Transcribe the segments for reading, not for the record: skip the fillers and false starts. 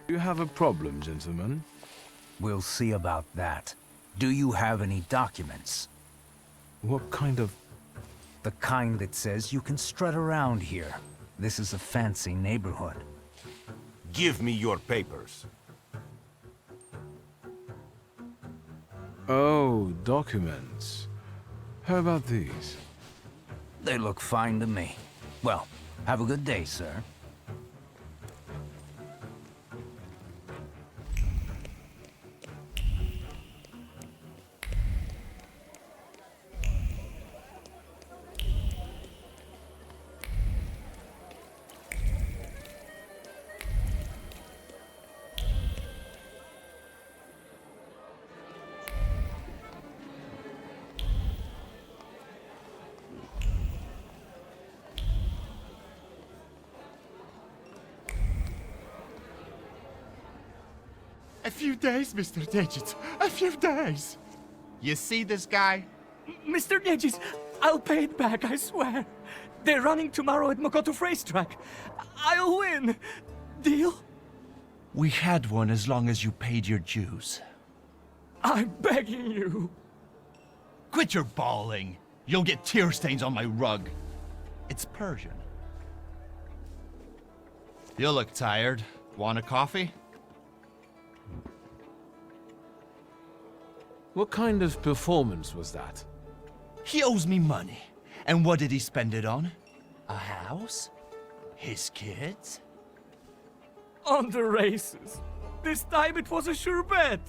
You have a problem, gentlemen? We'll see about that. Do you have any documents? What kind of... The kind that says you can strut around here. This is a fancy neighborhood. Give me your papers. Oh, documents. How about these? They look fine to me. Well, have a good day, sir. A few days, Mr. Digit. A few days. You see this guy? Mr. Nedges, I'll pay it back, I swear. They're running tomorrow at Makoto Racetrack. I'll win. Deal? We had one as long as you paid your dues. I'm begging you. Quit your bawling. You'll get tear stains on my rug. It's Persian. You look tired. Want a coffee? What kind of performance was that? He owes me money. And what did he spend it on? A house? His kids? On the races. This time it was a sure bet.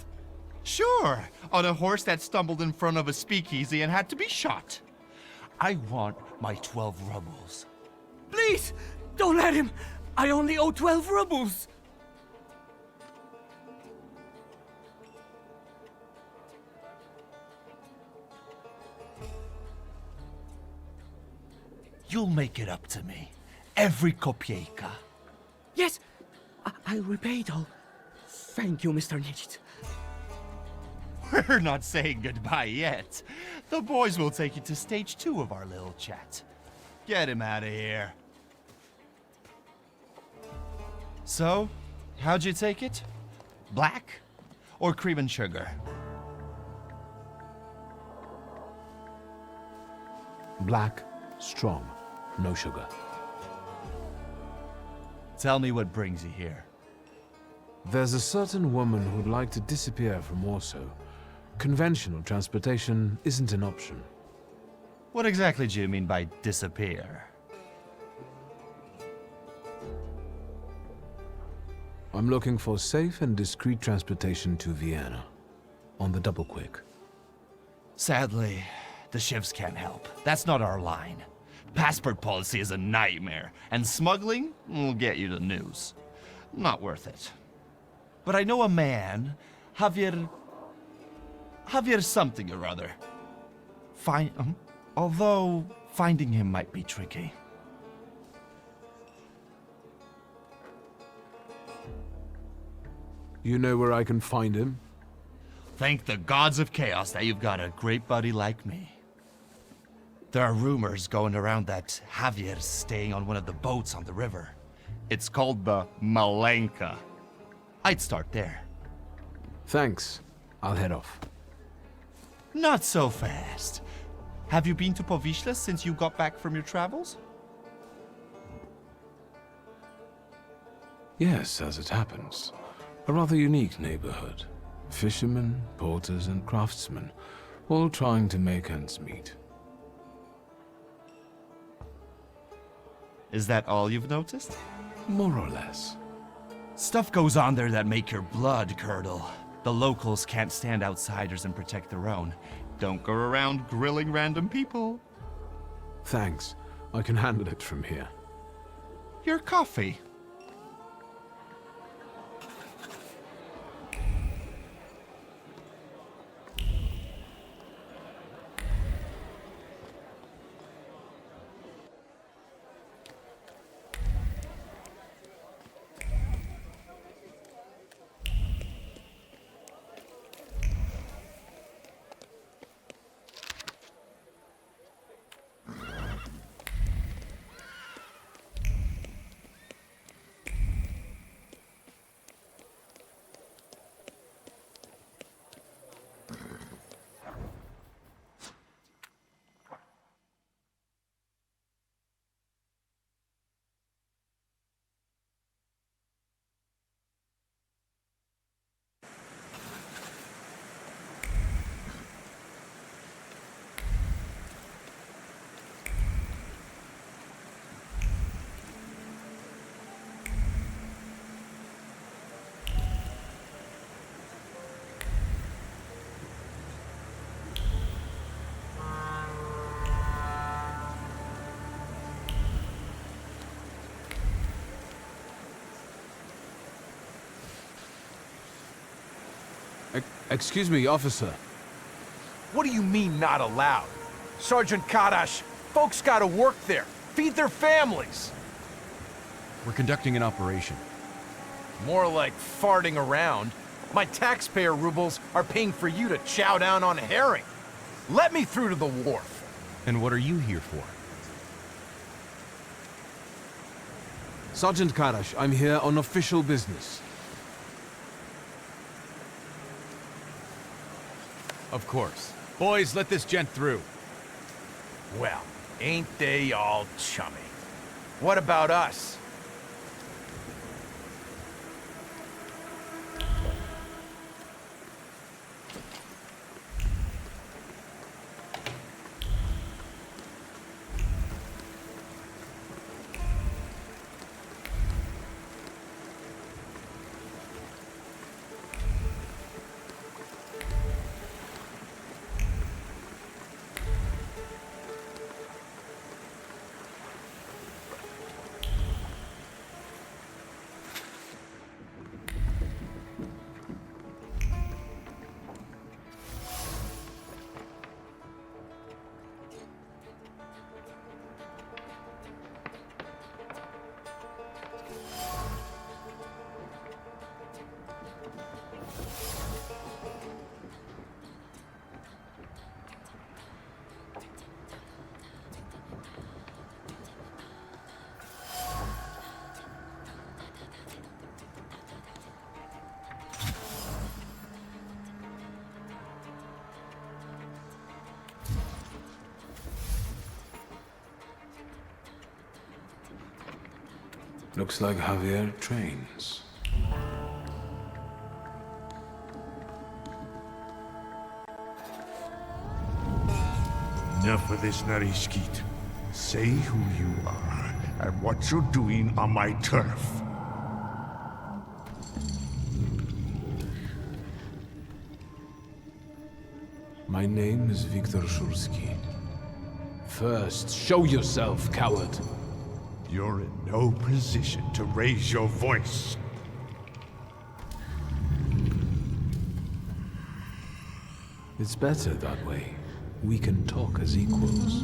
Sure, on a horse that stumbled in front of a speakeasy and had to be shot. I want my 12 rubles. Please, don't let him. I only owe 12 rubles. You'll make it up to me. Every kopieka. Yes, I'll repay it all. Thank you, Mr. Nedges. We're not saying goodbye yet. The boys will take you to stage 2 of our little chat. Get him out of here. So, how'd you take it? Black or cream and sugar? Black, strong, no sugar. Tell me what brings you here. There's a certain woman who'd like to disappear from Warsaw. Conventional transportation isn't an option. What exactly do you mean by disappear? I'm looking for safe and discreet transportation to Vienna. On the double quick. Sadly, the shivs can't help. That's not our line. Passport policy is a nightmare, and smuggling will get you the news. Not worth it. But I know a man, Javier something or other. Although finding him might be tricky. You know where I can find him? Thank the gods of chaos that you've got a great buddy like me. There are rumors going around that Javier's staying on one of the boats on the river. It's called the Malenka. I'd start there. Thanks. I'll head off. Not so fast. Have you been to Powieśle since you got back from your travels? Yes, as it happens. A rather unique neighborhood. Fishermen, porters, and craftsmen, all trying to make ends meet. Is that all you've noticed? More or less. Stuff goes on there that make your blood curdle. The locals can't stand outsiders and protect their own. Don't go around grilling random people. Thanks. I can handle it from here. Your coffee. Excuse me, officer. What do you mean, not allowed? Sergeant Kadash, folks gotta work there, feed their families. We're conducting an operation. More like farting around. My taxpayer rubles are paying for you to chow down on herring. Let me through to the wharf. And what are you here for? Sergeant Karash, I'm here on official business. Of course. Boys, let this gent through. Well, ain't they all chummy? What about us? Looks like Javier trains. Enough of this, Narishkit. Say who you are and what you're doing on my turf. My name is Viktor Shulsky. First, show yourself, coward. You're in no position to raise your voice. It's better that way. We can talk as equals.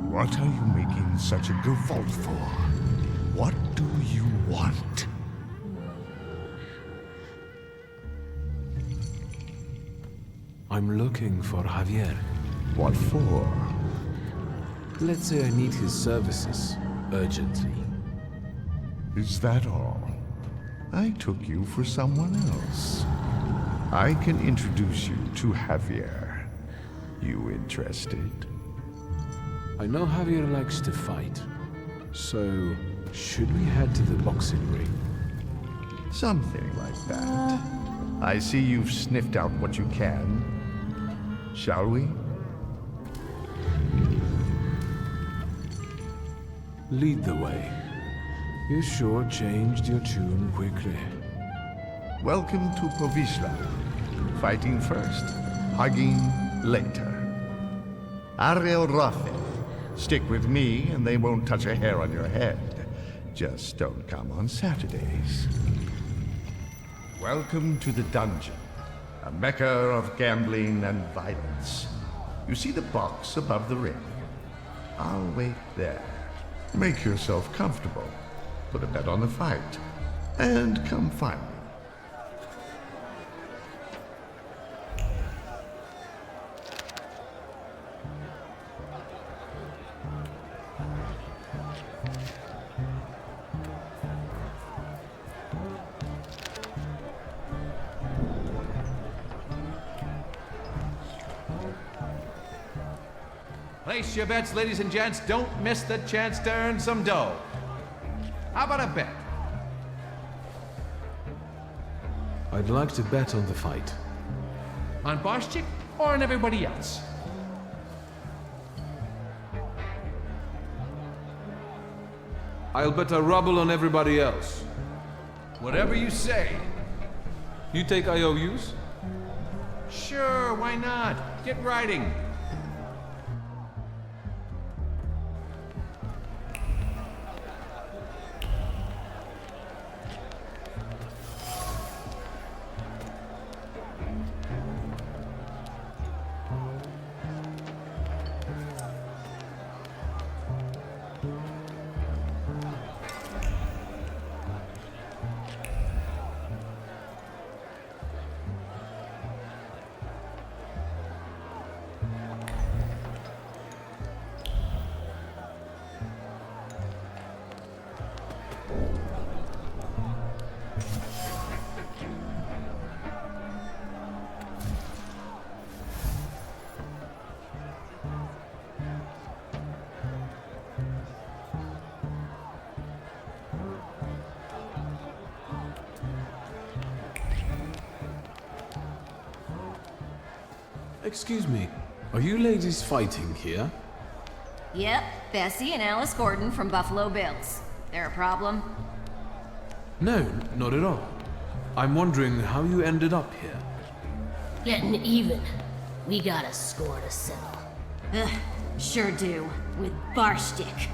What are you making such a gavolt for? What do you want? I'm looking for Javier. What for? Let's say I need his services urgently. Is that all? I took you for someone else. I can introduce you to Javier. You interested? I know Javier likes to fight. So, should we head to the boxing ring? Something like that. I see you've sniffed out what you can. Shall we? Lead the way. You sure changed your tune quickly. Welcome to Povisla. Fighting first, hugging later. Ariel Rafe. Stick with me and they won't touch a hair on your head. Just don't come on Saturdays. Welcome to the dungeon, a mecca of gambling and violence. You see the box above the ring? I'll wait there. Make yourself comfortable. Put a bet on the fight. And come find me. Place your bets, ladies and gents. Don't miss the chance to earn some dough. How about a bet? I'd like to bet on the fight. On Boschik or on everybody else? I'll bet a ruble on everybody else. Whatever you say. You take IOUs? Sure, why not? Get writing. Excuse me, are you ladies fighting here? Yep, Bessie and Alice Gordon from Buffalo Bills. There a problem? No, not at all. I'm wondering how you ended up here. Getting even. We got a score to settle. Ugh, sure do. With Barstick.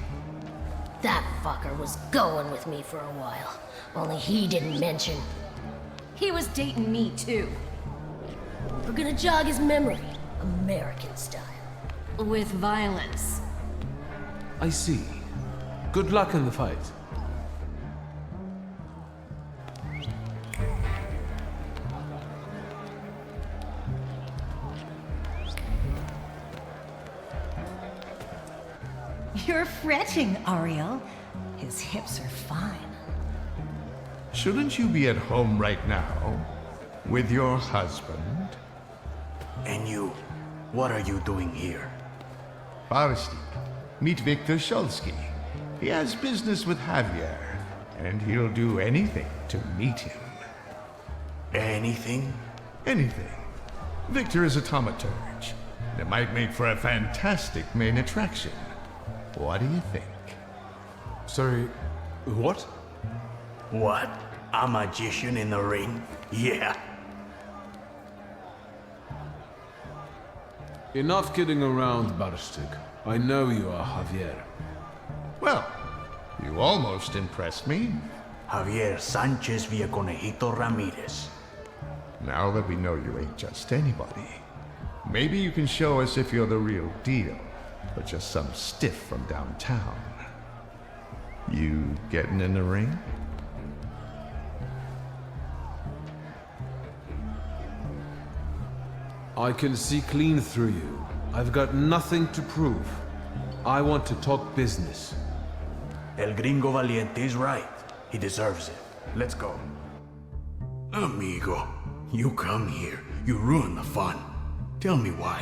That fucker was going with me for a while. Only he didn't mention. He was dating me too. We're gonna jog his memory, American style. With violence. I see. Good luck in the fight. You're fretting, Ariel. His hips are fine. Shouldn't you be at home right now? With your husband? And you, what are you doing here? Barstick, meet Victor Shulsky. He has business with Javier, and he'll do anything to meet him. Anything? Anything. Victor is a Thaumaturge. It might make for a fantastic main attraction. What do you think? Sorry, what? What? A magician in the ring? Yeah. Enough kidding around, Barstick. I know you are Javier. Well, you almost impressed me. Javier Sanchez Villaconejito Ramirez. Now that we know you ain't just anybody, maybe you can show us if you're the real deal, or just some stiff from downtown. You getting in the ring? I can see clean through you. I've got nothing to prove. I want to talk business. El Gringo Valiente is right. He deserves it. Let's go. Amigo, you come here. You ruin the fun. Tell me why.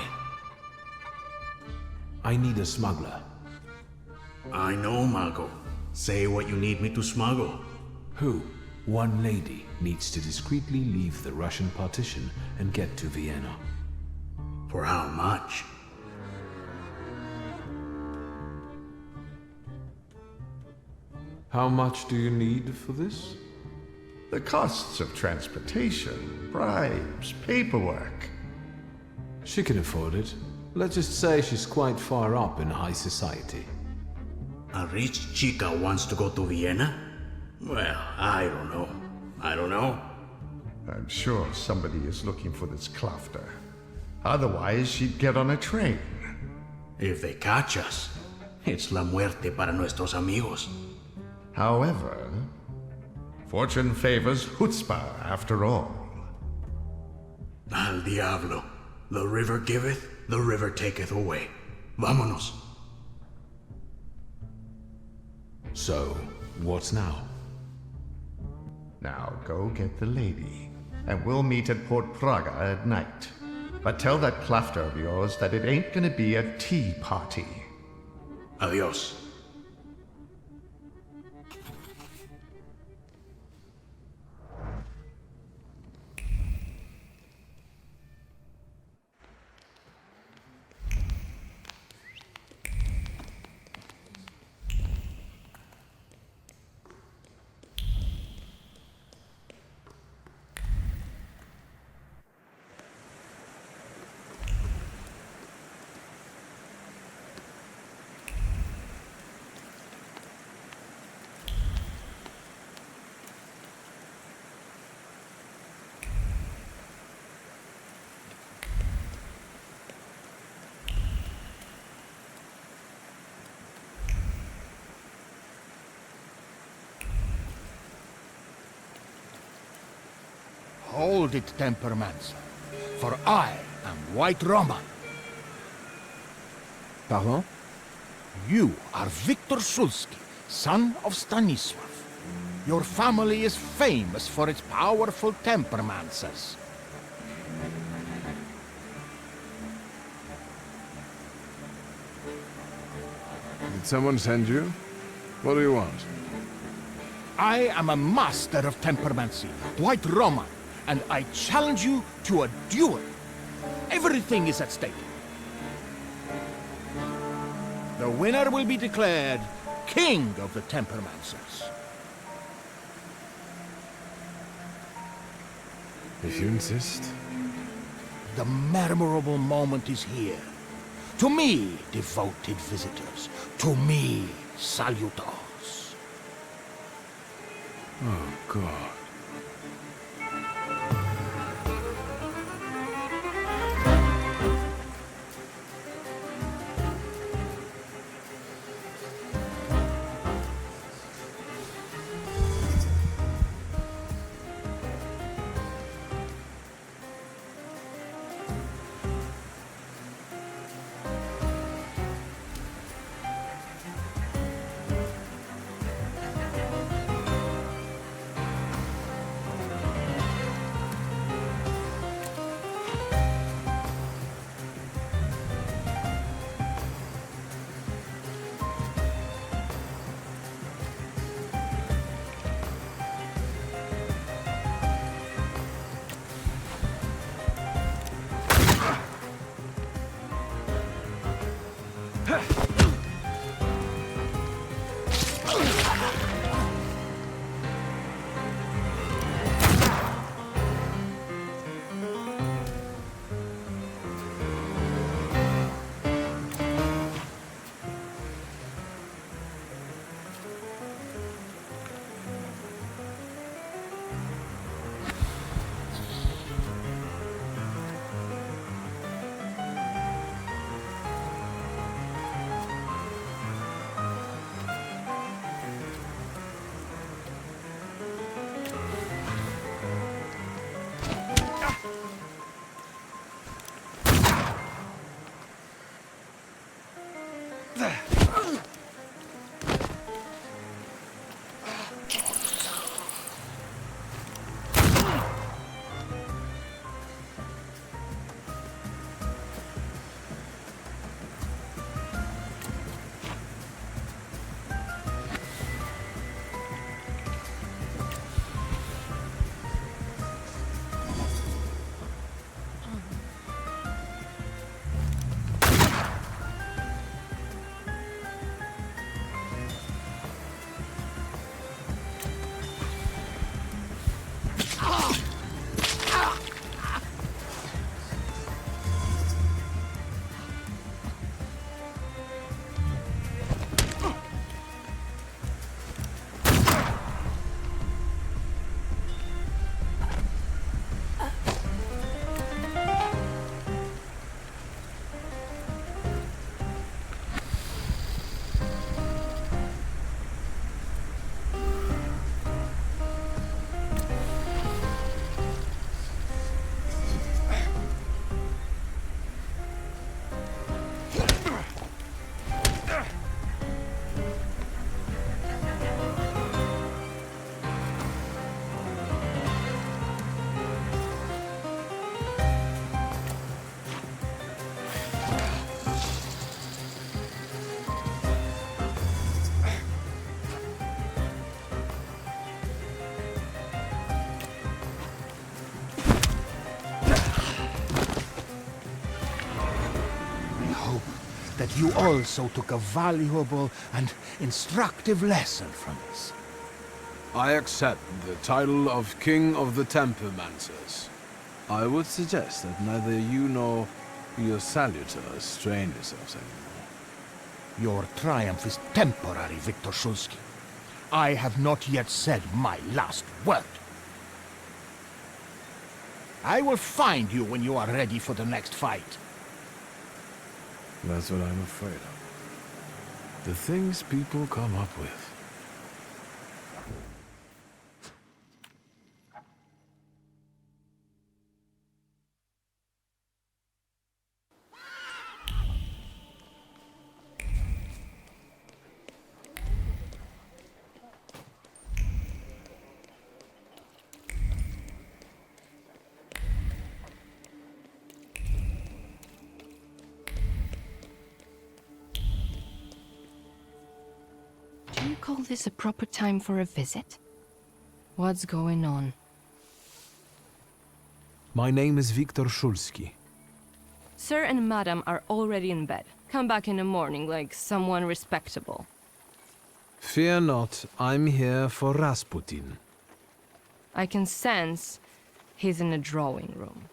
I need a smuggler. I know, Mago. Say what you need me to smuggle. Who? One lady needs to discreetly leave the Russian partition and get to Vienna. For how much? How much do you need for this? The costs of transportation, bribes, paperwork. She can afford it. Let's just say she's quite far up in high society. A rich chica wants to go to Vienna? Well, I don't know. I don't know. I'm sure somebody is looking for this Klafter. Otherwise, she'd get on a train. If they catch us, it's la muerte para nuestros amigos. However, fortune favors chutzpah after all. Al diablo. The river giveth, the river taketh away. Vámonos. So, what's now? Now go get the lady, and we'll meet at Port Praga at night. But tell that Klafter of yours that it ain't gonna be a tea party. Adios. Hold it, Tempermancer, for I am White Roman. Pardon? You are Victor Shulsky, son of Stanisław. Your family is famous for its powerful Tempermancers. Did someone send you? What do you want? I am a master of Tempermancy, White Roman, and I challenge you to a duel. Everything is at stake. The winner will be declared King of the Tempermancers. If you insist. The memorable moment is here. To me, devoted visitors. To me, salutors. Oh, God. That you also took a valuable and instructive lesson from this. I accept the title of King of the Tempermancers. I would suggest that neither you nor your salutors strain yourselves anymore. Your triumph is temporary, Victor Shulsky. I have not yet said my last word. I will find you when you are ready for the next fight. That's what I'm afraid of. The things people come up with. Do you call this a proper time for a visit? What's going on? My name is Viktor Shulsky. Sir and Madam are already in bed. Come back in the morning like someone respectable. Fear not, I'm here for Rasputin. I can sense he's in the drawing room.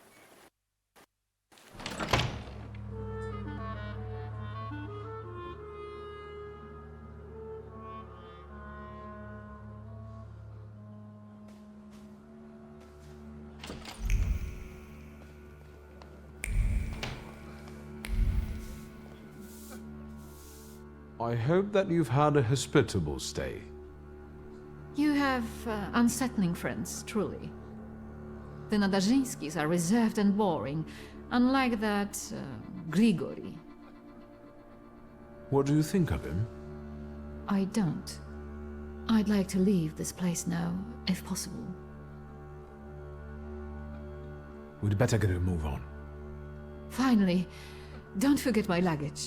I hope that you've had a hospitable stay. You have unsettling friends, truly. The Nadarzinskis are reserved and boring, unlike that Grigory. What do you think of him? I don't. I'd like to leave this place now, if possible. We'd better get a move on. Finally, don't forget my luggage.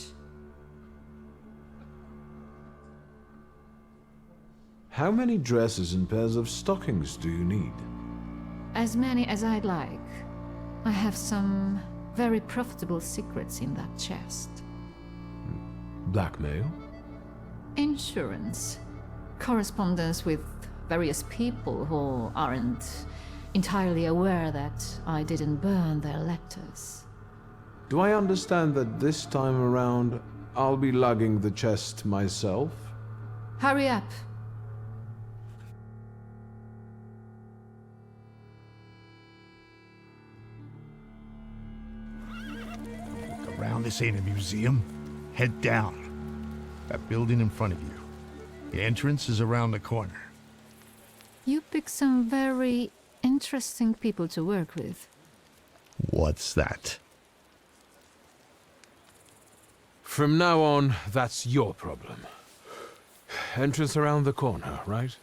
How many dresses and pairs of stockings do you need? As many as I'd like. I have some very profitable secrets in that chest. Blackmail? Insurance. Correspondence with various people who aren't entirely aware that I didn't burn their letters. Do I understand that this time around I'll be lugging the chest myself? Hurry up. Around this ain't a museum. Head down. That building in front of you. The entrance is around the corner. You pick some very interesting people to work with. What's that? From now on, that's your problem. Entrance around the corner, right?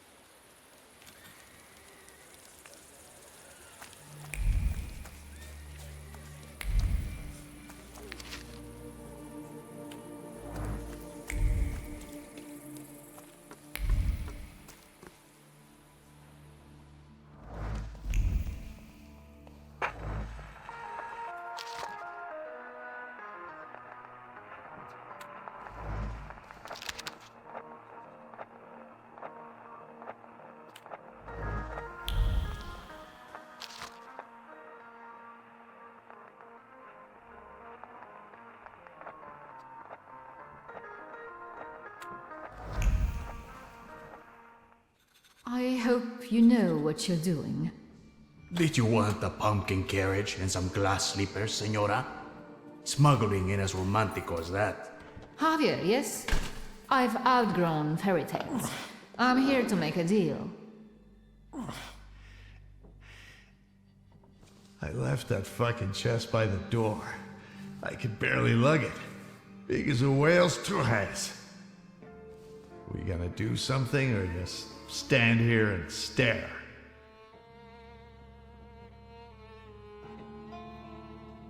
I hope you know what you're doing. Did you want a pumpkin carriage and some glass slippers, senora? Smuggling ain't as romantico as that. Javier, yes? I've outgrown fairy tales. I'm here to make a deal. I left that fucking chest by the door. I could barely lug it. Big as a whale's has. We gonna do something or just stand here and stare?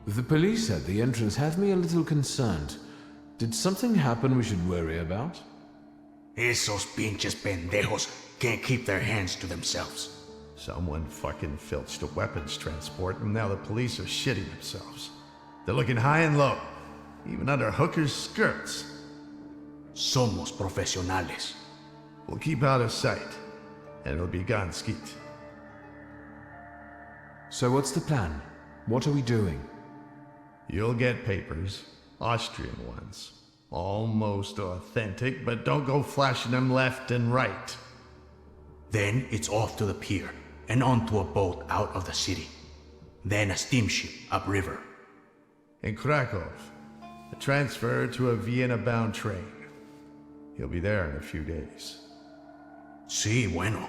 The police at the entrance have me a little concerned. Did something happen we should worry about? Esos pinches pendejos can't keep their hands to themselves. Someone fucking filched a weapons transport and now the police are shitting themselves. They're looking high and low, even under hookers' skirts. Somos profesionales. We'll keep out of sight, and it'll be gone skeet. So what's the plan? What are we doing? You'll get papers, Austrian ones. Almost authentic, but don't go flashing them left and right. Then it's off to the pier, and onto a boat out of the city. Then a steamship upriver. In Krakow, a transfer to a Vienna-bound train. He'll be there in a few days. Sí, bueno.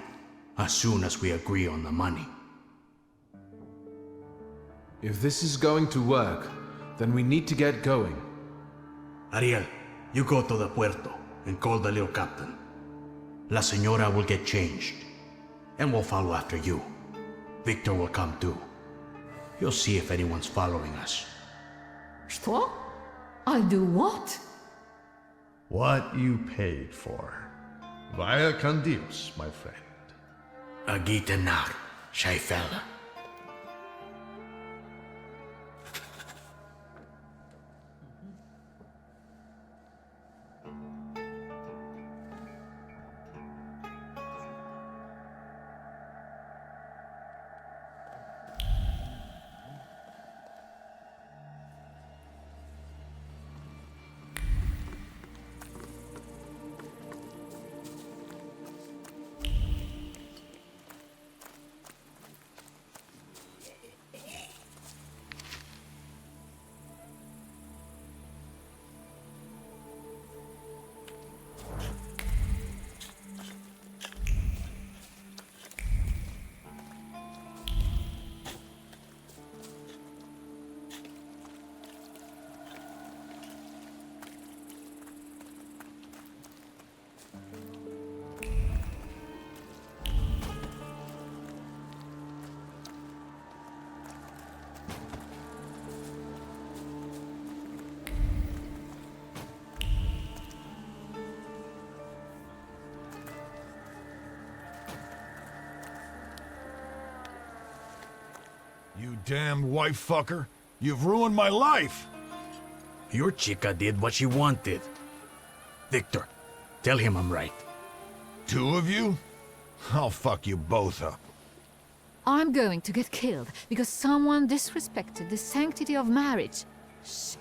As soon as we agree on the money. If this is going to work, then we need to get going. Ariel, you go to the puerto and call the little captain. La señora will get changed, and we'll follow after you. Victor will come too. You'll see if anyone's following us. Что? I'll do what? What you paid for. Vaya con Dios, my friend. Agitenar, Scheifele. You damned wife fucker. You've ruined my life. Your chica did what she wanted. Victor, tell him I'm right. Two of you? I'll fuck you both up. I'm going to get killed because someone disrespected the sanctity of marriage. Shit.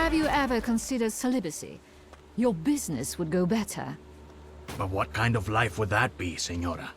Have you ever considered celibacy? Your business would go better. But what kind of life would that be, Senora?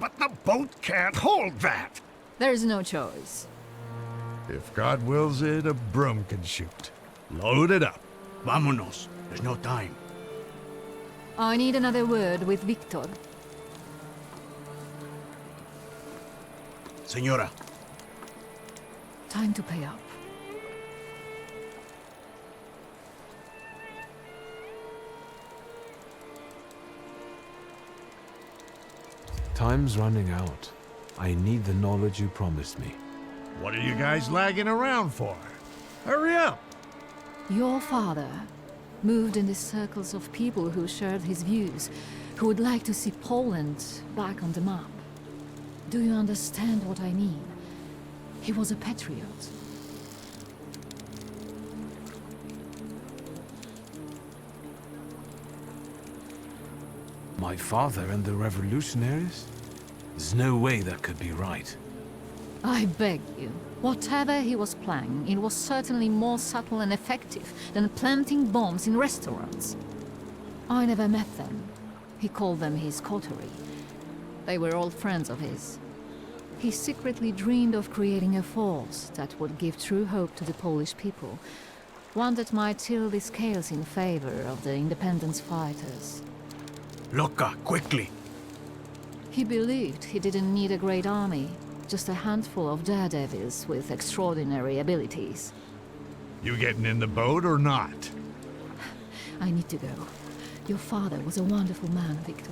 But the boat can't hold that! There's no choice. If God wills it, a broom can shoot. Load it up. Vámonos. There's no time. I need another word with Victor. Señora. Time to pay up. Time's running out. I need the knowledge you promised me. What are you guys lagging around for? Hurry up! Your father moved in the circles of people who shared his views, who would like to see Poland back on the map. Do you understand what I mean? He was a patriot. My father and the revolutionaries? There's no way that could be right. I beg you. Whatever he was planning, it was certainly more subtle and effective than planting bombs in restaurants. I never met them. He called them his coterie. They were all friends of his. He secretly dreamed of creating a force that would give true hope to the Polish people, one that might tilt the scales in favor of the independence fighters. Loca, quickly! He believed he didn't need a great army, just a handful of daredevils with extraordinary abilities. You getting in the boat or not? I need to go. Your father was a wonderful man, Victor.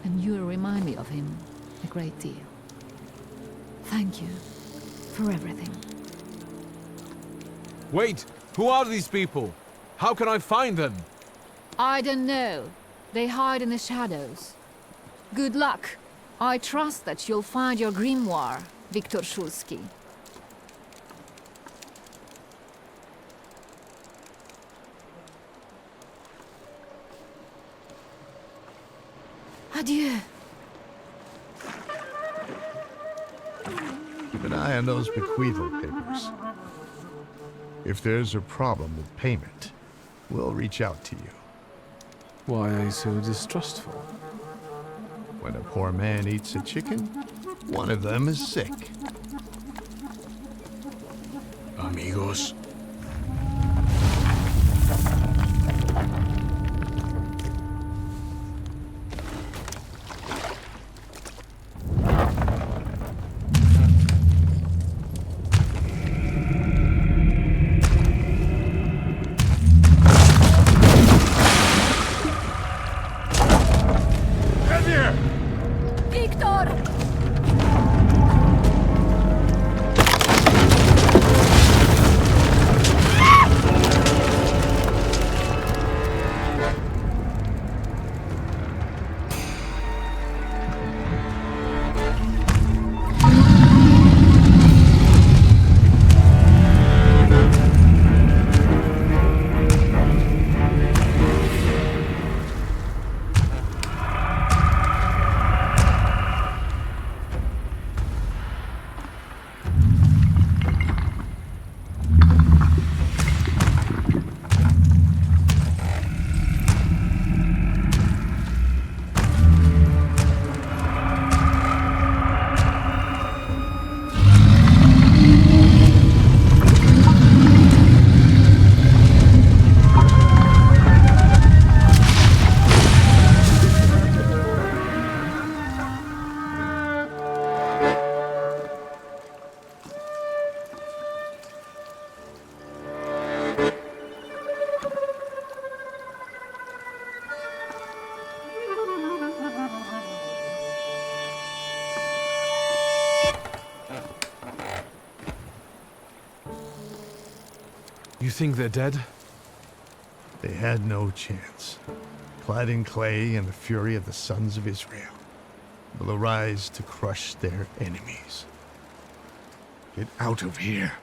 And you remind me of him a great deal. Thank you for everything. Wait! Who are these people? How can I find them? I don't know. They hide in the shadows. Good luck. I trust that you'll find your grimoire, Victor Szulski. Adieu. Keep an eye on those bequeathal papers. If there's a problem with payment, we'll reach out to you. Why are you so distrustful? When a poor man eats a chicken, one of them is sick. Amigos. You think they're dead? They had no chance. Clad in clay and the fury of the sons of Israel will arise to crush their enemies. Get out of here.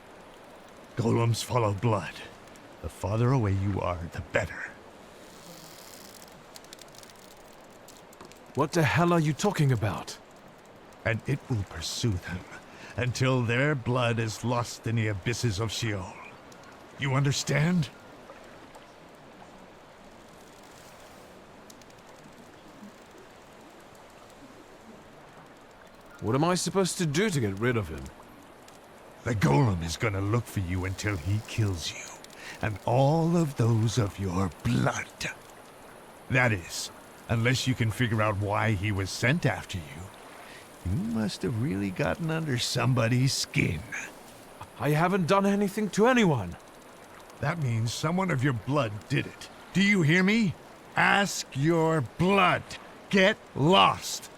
Golems follow blood. The farther away you are, the better. What the hell are you talking about? And it will pursue them until their blood is lost in the abysses of Sheol. You understand? What am I supposed to do to get rid of him? The golem is gonna look for you until he kills you, and all of those of your blood. That is, unless you can figure out why he was sent after you. You must have really gotten under somebody's skin. I haven't done anything to anyone. That means someone of your blood did it. Do you hear me? Ask your blood. Get lost.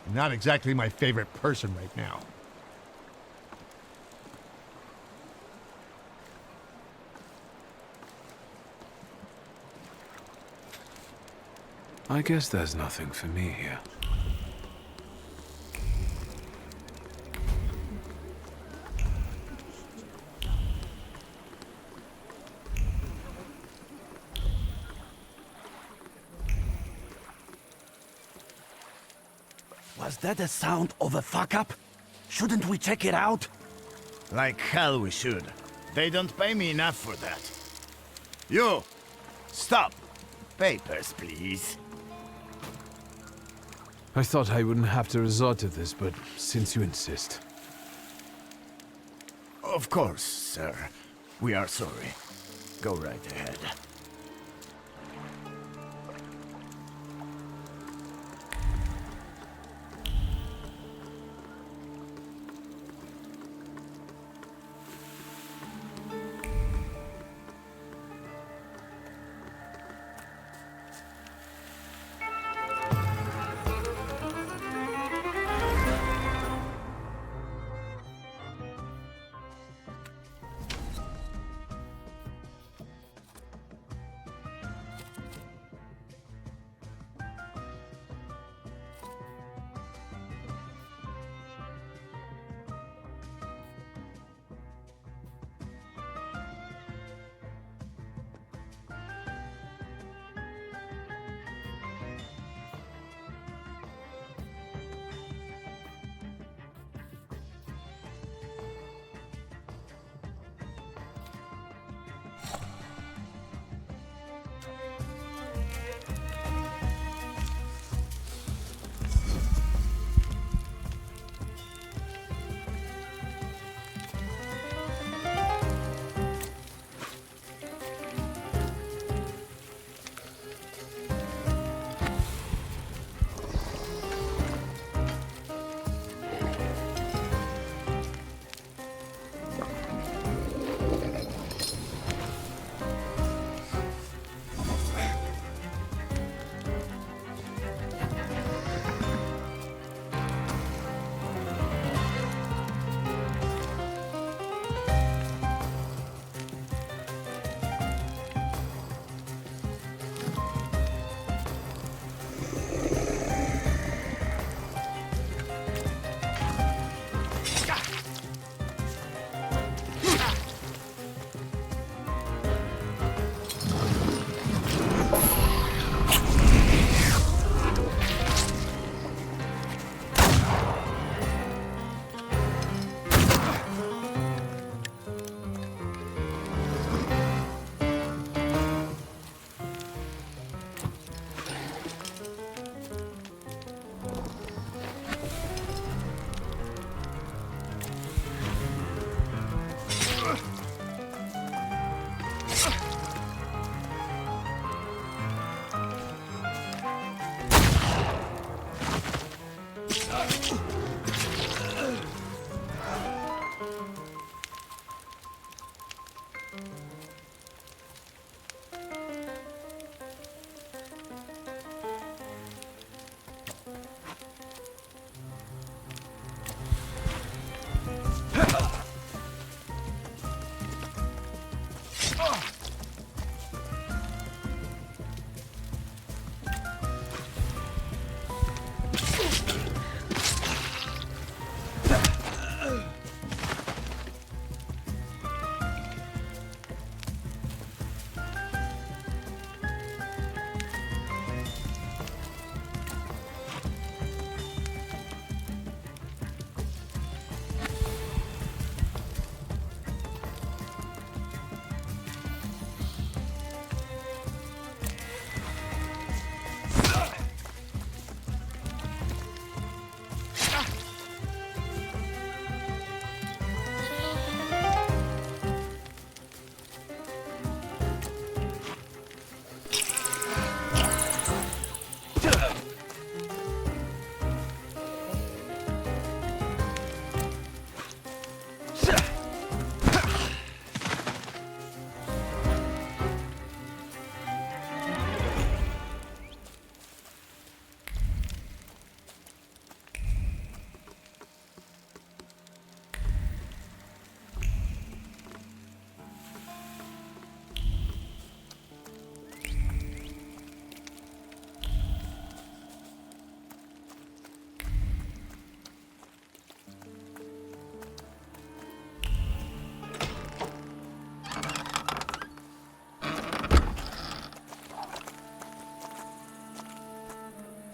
You're not exactly my favorite person right now. I guess there's nothing for me here. Was that the sound of a fuck-up? Shouldn't we check it out? Like hell we should. They don't pay me enough for that. You! Stop! Papers, please. I thought I wouldn't have to resort to this, but since you insist. Of course, sir. We are sorry. Go right ahead.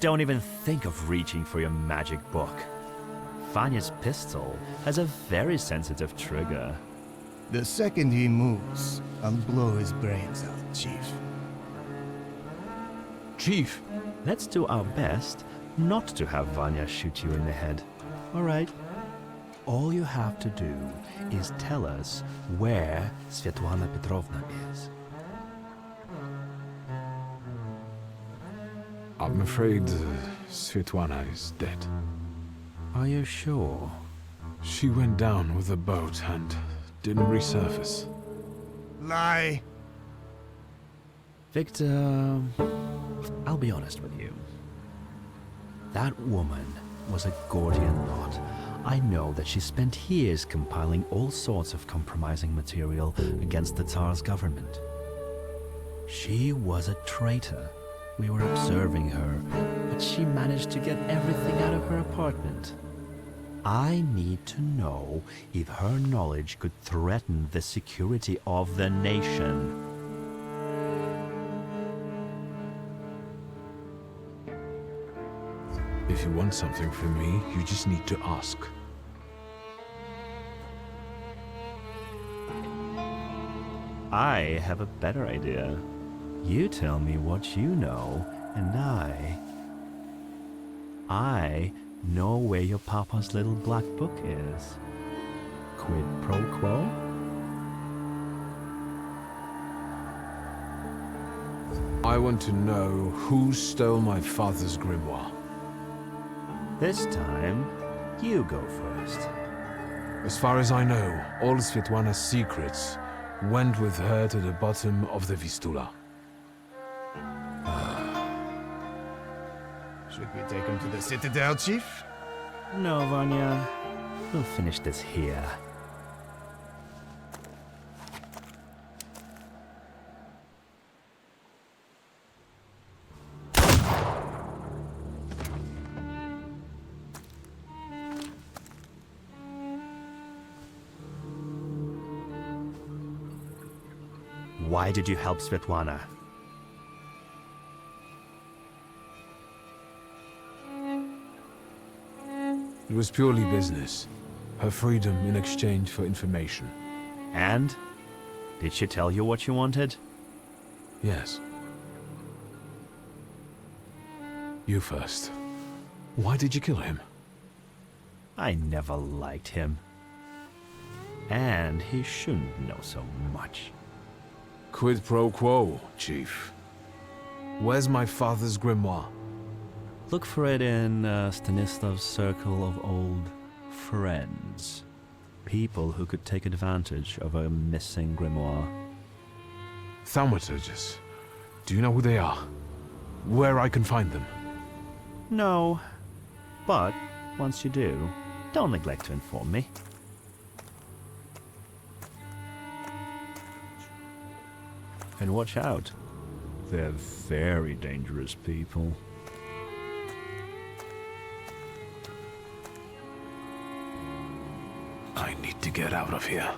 Don't even think of reaching for your magic book. Vanya's pistol has a very sensitive trigger. The second he moves, I'll blow his brains out, Chief. Chief, let's do our best not to have Vanya shoot you in the head. All right? All you have to do is tell us where Svetlana Petrovna is. I'm afraid Svetlana is dead. Are you sure? She went down with the boat and didn't resurface. Lie. Victor, I'll be honest with you. That woman was a Gordian knot. I know that she spent years compiling all sorts of compromising material against the Tsar's government. She was a traitor. We were observing her, but she managed to get everything out of her apartment. I need to know if her knowledge could threaten the security of the nation. If you want something from me, you just need to ask. I have a better idea. You tell me what you know, and I know where your papa's little black book is. Quid pro quo? I want to know who stole my father's grimoire. This time, you go first. As far as I know, all Svetlana's secrets went with her to the bottom of the Vistula. Should we take him to the Citadel, Chief? No, Vanya. We'll finish this here. Why did you help Svetlana? It was purely business. Her freedom in exchange for information. And? Did she tell you what she wanted? Yes. You first. Why did you kill him? I never liked him. And he shouldn't know so much. Quid pro quo, Chief. Where's my father's grimoire? Look for it in Stanislav's circle of old friends. People who could take advantage of a missing grimoire. Thaumaturges. Do you know who they are? Where I can find them? No. But, once you do, don't neglect to inform me. And watch out. They're very dangerous people. I need to get out of here.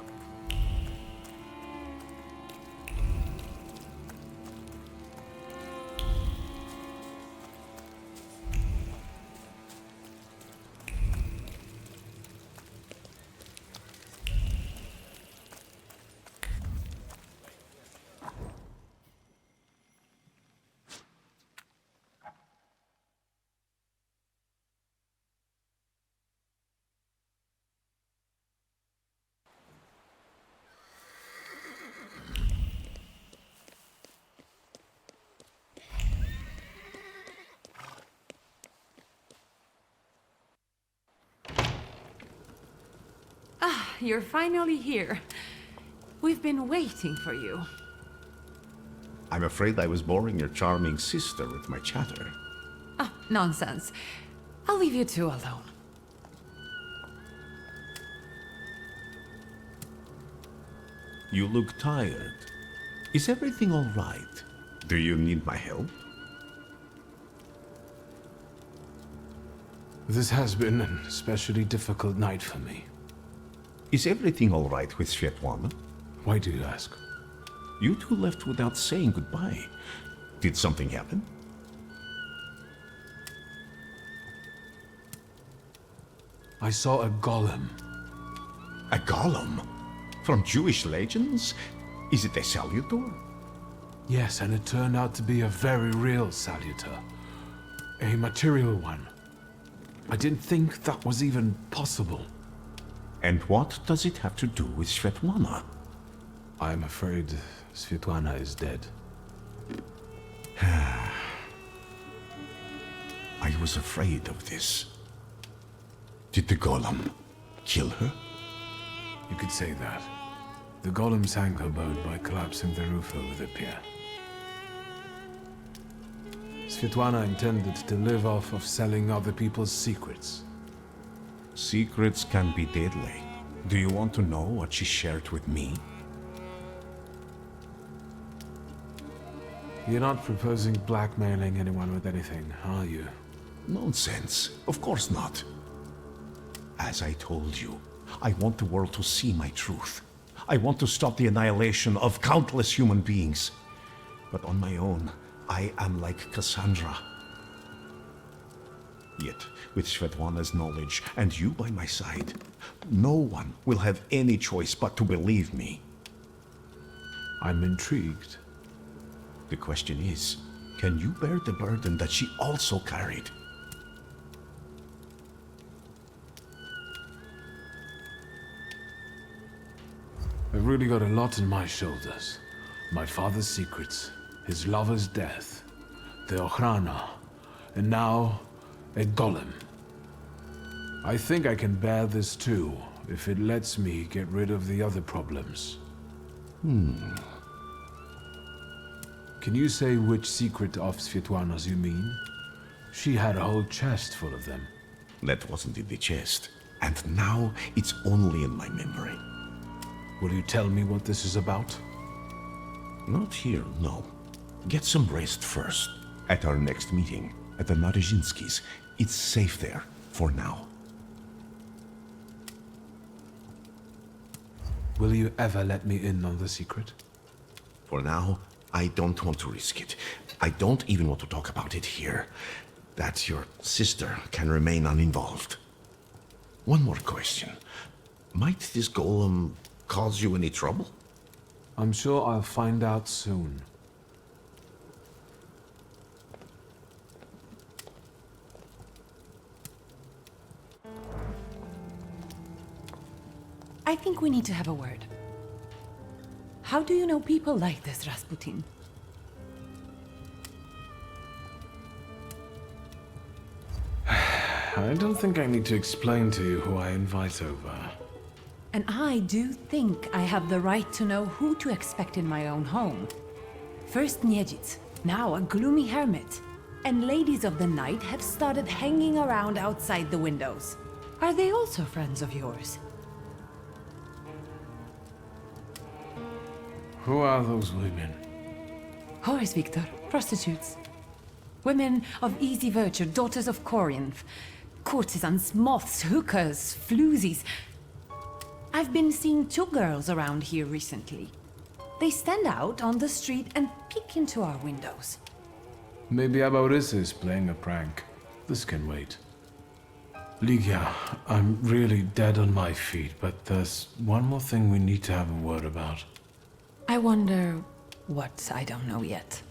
You're finally here. We've been waiting for you. I'm afraid I was boring your charming sister with my chatter. Oh, nonsense. I'll leave you two alone. You look tired. Is everything all right? Do you need my help? This has been an especially difficult night for me. Is everything all right with Svetlana? Why do you ask? You two left without saying goodbye. Did something happen? I saw a golem. A golem? From Jewish legends? Is it a salutor? Yes, and it turned out to be a very real salutor. A material one. I didn't think that was even possible. And what does it have to do with Svetlana? I'm afraid Svetlana is dead. I was afraid of this. Did the golem kill her? You could say that. The golem sank her boat by collapsing the roof over the pier. Svetlana intended to live off of selling other people's secrets. Secrets can be deadly. Do you want to know what she shared with me? You're not proposing blackmailing anyone with anything, are you? Nonsense. Of course not. As I told you, I want the world to see my truth. I want to stop the annihilation of countless human beings. But on my own, I am like Cassandra. Yet, with Svetlana's knowledge and you by my side, no one will have any choice but to believe me. I'm intrigued. The question is, can you bear the burden that she also carried? I've really got a lot on my shoulders. My father's secrets, his lover's death, the Ochrana, and now a golem. I think I can bear this too, if it lets me get rid of the other problems. Can you say which secret of Svetlana's you mean? She had a whole chest full of them. That wasn't in the chest, and now it's only in my memory. Will you tell me what this is about? Not here, no. Get some rest first. At our next meeting, at the Narizhinskis. It's safe there, for now. Will you ever let me in on the secret? For now, I don't want to risk it. I don't even want to talk about it here. That your sister can remain uninvolved. One more question. Might this golem cause you any trouble? I'm sure I'll find out soon. I think we need to have a word. How do you know people like this, Rasputin? I don't think I need to explain to you who I invite over. And I do think I have the right to know who to expect in my own home. First Niedzic, now a gloomy hermit. And ladies of the night have started hanging around outside the windows. Are they also friends of yours? Who are those women? Whores, Victor. Prostitutes. Women of easy virtue, daughters of Corinth. Courtesans, moths, hookers, floozies. I've been seeing 2 girls around here recently. They stand out on the street and peek into our windows. Maybe Abaurissa is playing a prank. This can wait. Ligia, I'm really dead on my feet, but there's one more thing we need to have a word about. I wonder what I don't know yet.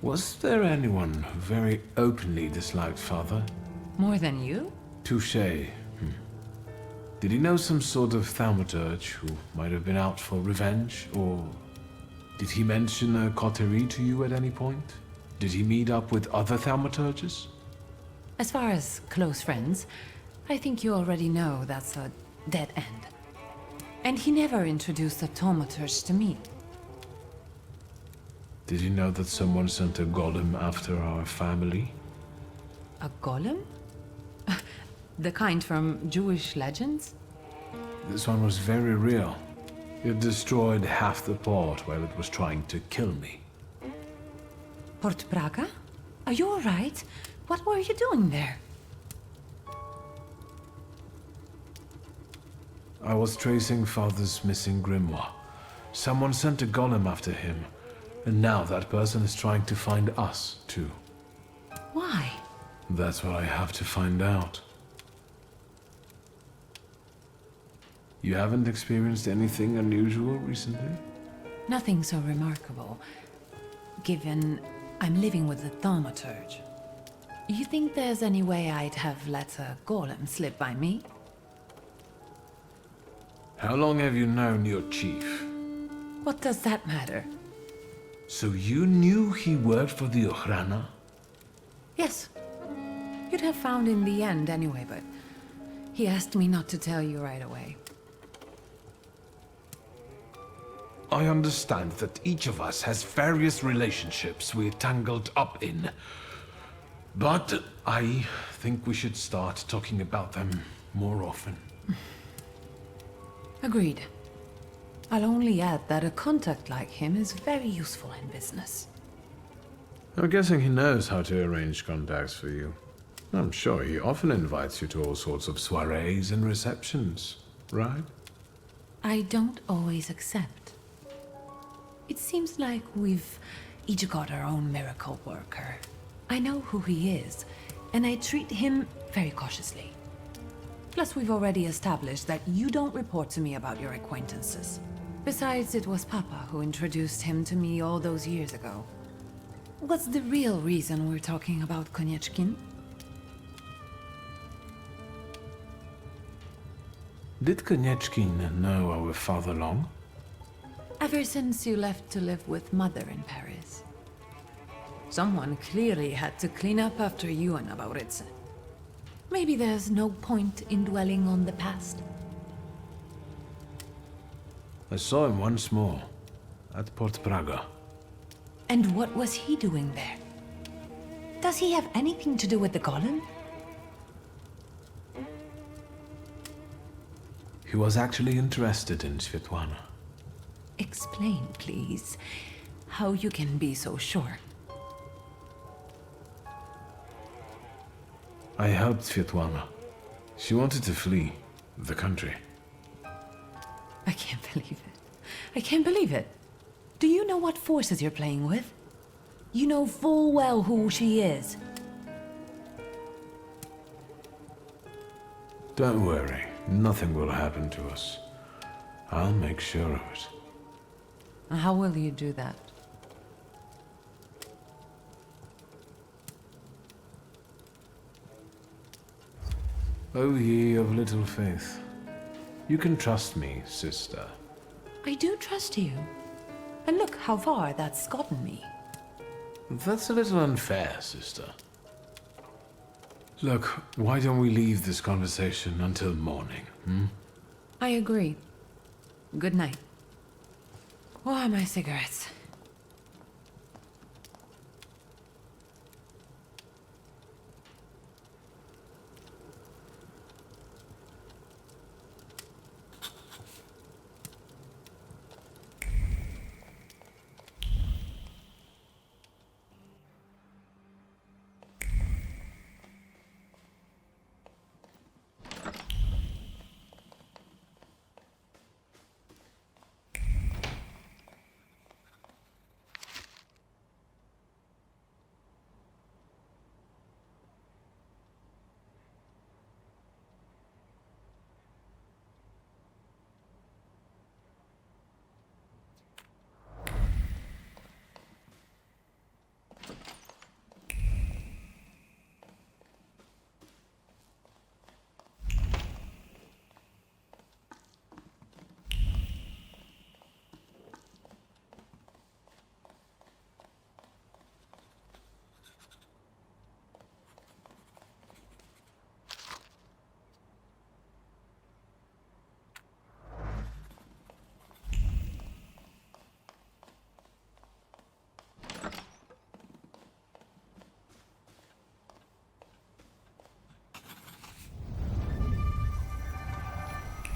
Was there anyone who very openly disliked Father? More than you? Touché. Did he know some sort of Thaumaturge who might have been out for revenge, or did he mention a coterie to you at any point? Did he meet up with other Thaumaturges? As far as close friends, I think you already know that's a dead end. And he never introduced the Thaumaturge to me. Did he know that someone sent a golem after our family? A golem? The kind from Jewish legends? This one was very real. It destroyed half the port while it was trying to kill me. Port Praga? Are you alright? What were you doing there? I was tracing Father's missing grimoire. Someone sent a golem after him, And now that person is trying to find us, too. Why? That's what I have to find out. You haven't experienced anything unusual recently? Nothing so remarkable, given I'm living with the Thaumaturge. You think there's any way I'd have let a golem slip by me? How long have you known your chief? What does that matter? So you knew he worked for the Ochrana? Yes. You'd have found in the end anyway, but he asked me not to tell you right away. I understand that each of us has various relationships we're tangled up in. But I think we should start talking about them more often. Agreed. I'll only add that a contact like him is very useful in business. I'm guessing he knows how to arrange contacts for you. I'm sure he often invites you to all sorts of soirees and receptions, right? I don't always accept. It seems like we've each got our own miracle worker. I know who he is, and I treat him very cautiously. Plus, we've already established that you don't report to me about your acquaintances. Besides, it was Papa who introduced him to me all those years ago. What's the real reason we're talking about Konieczkin? Did Konieczkin know our father long? Ever since you left to live with Mother in Paris. Someone clearly had to clean up after you and Abaurice. Maybe there's no point in dwelling on the past. I saw him once more, at Port Praga. And what was he doing there? Does he have anything to do with the golem? He was actually interested in Svetlana. Explain, please, how you can be so sure. I helped Svetlana. She wanted to flee the country. I can't believe it. I can't believe it. Do you know what forces you're playing with? You know full well who she is. Don't worry, nothing will happen to us. I'll make sure of it. How will you do that? O ye of little faith, you can trust me, sister. I do trust you. And look how far that's gotten me. That's a little unfair, sister. Look, why don't we leave this conversation until morning, hmm? I agree. Good night. Where are my cigarettes?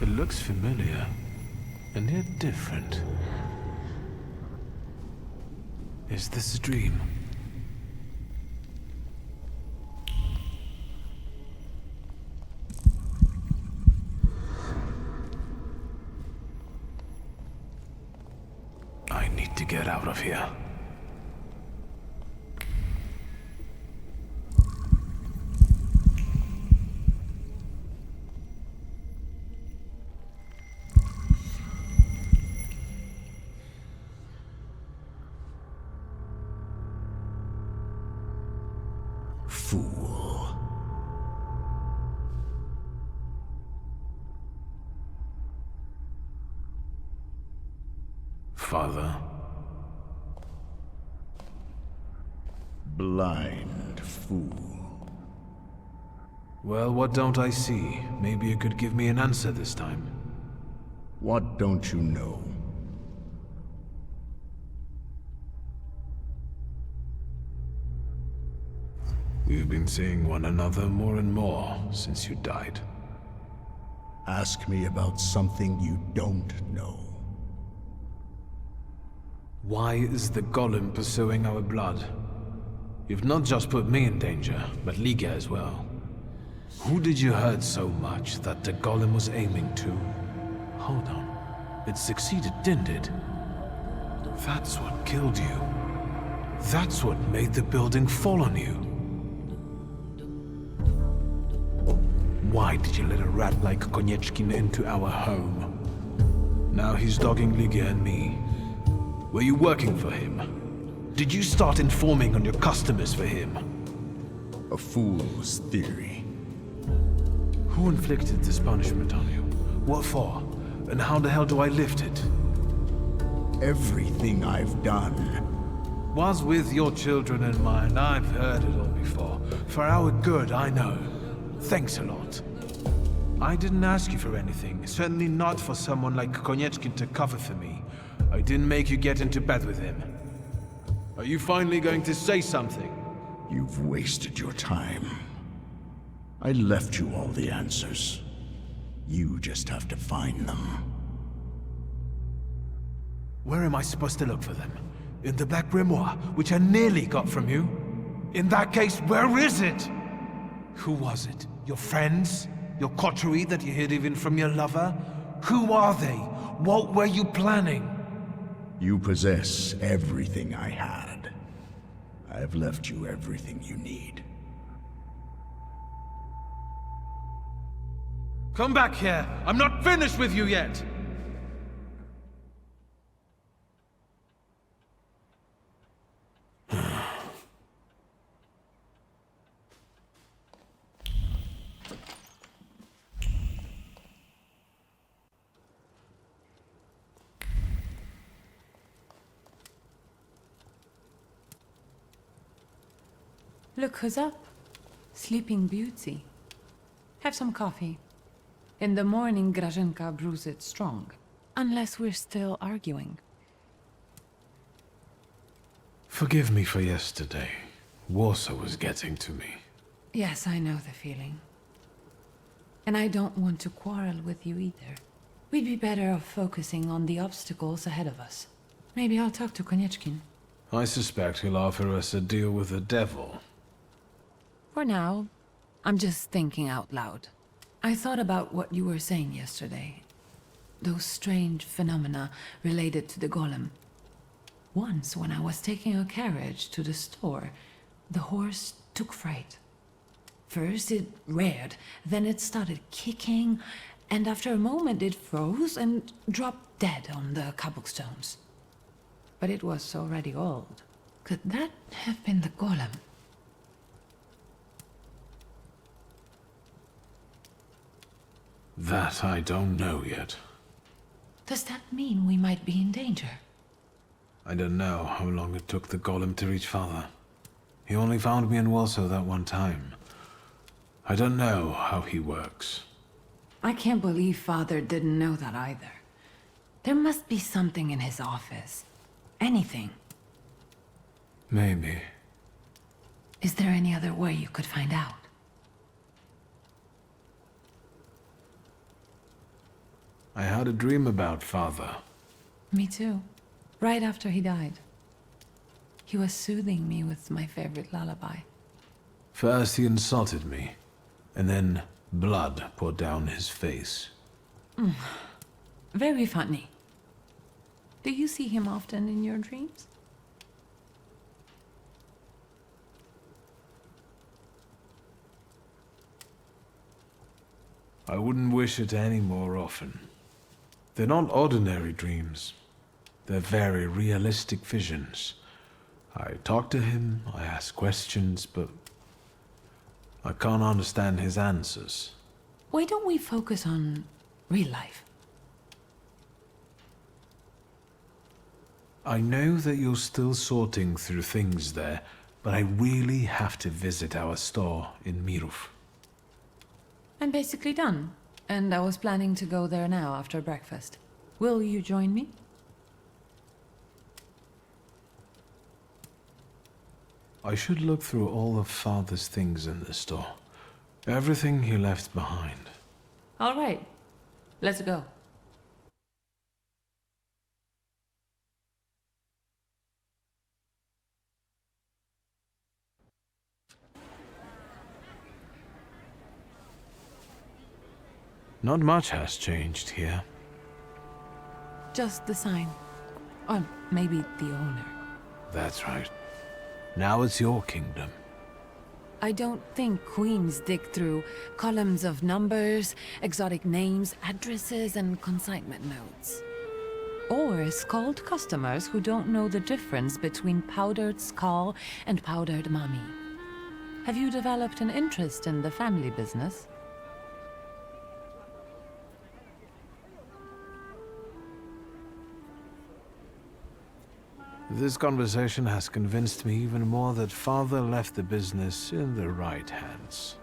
It looks familiar, and yet different. Is this a dream? I need to get out of here. fool. Father? Blind fool. Well, what don't I see? Maybe you could give me an answer this time. What don't you know? We've been seeing one another more and more since you died. Ask me about something you don't know. Why is the golem pursuing our blood? You've not just put me in danger, but Liga as well. Who did you hurt so much that the golem was aiming to? Hold on. It succeeded, didn't it? That's what killed you. That's what made the building fall on you. Why did you let a rat like Konieczkin into our home? Now he's dogging Liga and me. Were you working for him? Did you start informing on your customers for him? A fool's theory. Who inflicted this punishment on you? What for? And how the hell do I lift it? Everything I've done was with your children in mind. I've heard it all before. For our good, I know. Thanks a lot. I didn't ask you for anything. Certainly not for someone like Konieczkin to cover for me. I didn't make you get into bed with him. Are you finally going to say something? You've wasted your time. I left you all the answers. You just have to find them. Where am I supposed to look for them? In the Black Grimoire, which I nearly got from you? In that case, where is it? Who was it? Your friends? Your coterie that you hid even from your lover? Who are they? What were you planning? You possess everything I had. I've left you everything you need. Come back here! I'm not finished with you yet! Look who's up. Sleeping Beauty. Have some coffee. In the morning, Grażynka brews it strong. Unless we're still arguing. Forgive me for yesterday. Warsaw was getting to me. Yes, I know the feeling. And I don't want to quarrel with you either. We'd be better off focusing on the obstacles ahead of us. Maybe I'll talk to Konieczkin. I suspect he'll offer us a deal with the devil. For now, I'm just thinking out loud. I thought about what you were saying yesterday. Those strange phenomena related to the golem. Once, when I was taking a carriage to the store, the horse took fright. First it reared, then it started kicking, and after a moment it froze and dropped dead on the cobblestones. But it was already old. Could that have been the golem? That I don't know yet. Does that mean we might be in danger? I don't know how long it took the golem to reach Father. He only found me in Warsaw that one time. I don't know how he works. I can't believe Father didn't know that either. There must be something in his office. Anything. Maybe. Is there any other way you could find out? I had a dream about Father. Me too. Right after he died. He was soothing me with my favorite lullaby. First he insulted me, and then blood poured down his face. Very funny. Do you see him often in your dreams? I wouldn't wish it any more often. They're not ordinary dreams. They're very realistic visions. I talk to him, I ask questions, but I can't understand his answers. Why don't we focus on real life? I know that you're still sorting through things there, but I really have to visit our store in Mirov. I'm basically done, and I was planning to go there now after breakfast. Will you join me? I should look through all of Father's things in the store. Everything he left behind. All right, let's go. Not much has changed here. Just the sign. Or maybe the owner. That's right. Now it's your kingdom. I don't think queens dig through columns of numbers, exotic names, addresses, and consignment notes. Or scold customers who don't know the difference between powdered skull and powdered mummy. Have you developed an interest in the family business? This conversation has convinced me even more that Father left the business in the right hands.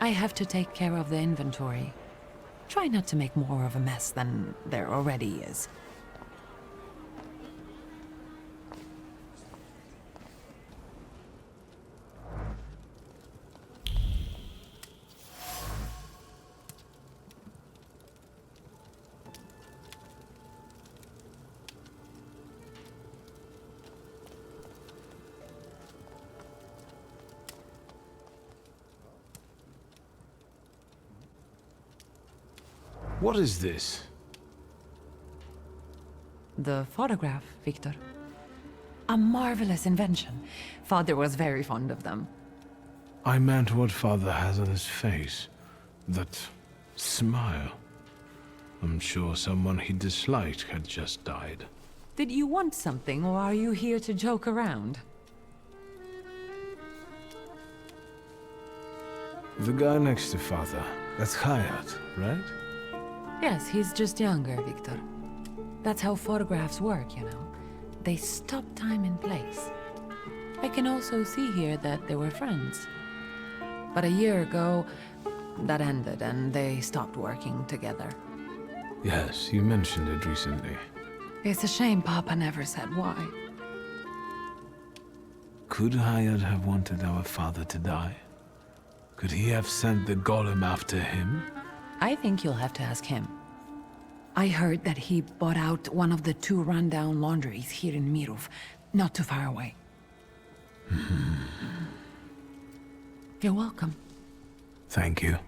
I have to take care of the inventory. Try not to make more of a mess than there already is. What is this? The photograph, Victor. A marvelous invention. Father was very fond of them. I meant what Father has on his face. That smile. I'm sure someone he disliked had just died. Did you want something, or are you here to joke around? The guy next to Father, that's Hayat, right? Yes, he's just younger, Victor. That's how photographs work, you know. They stop time and place. I can also see here that they were friends. But a year ago, that ended and they stopped working together. Yes, you mentioned it recently. It's a shame Papa never said why. Could Hayat have wanted our father to die? Could he have sent the golem after him? I think you'll have to ask him. I heard that he bought out one of the 2 rundown laundries here in Mirov, not too far away. You're welcome. Thank you.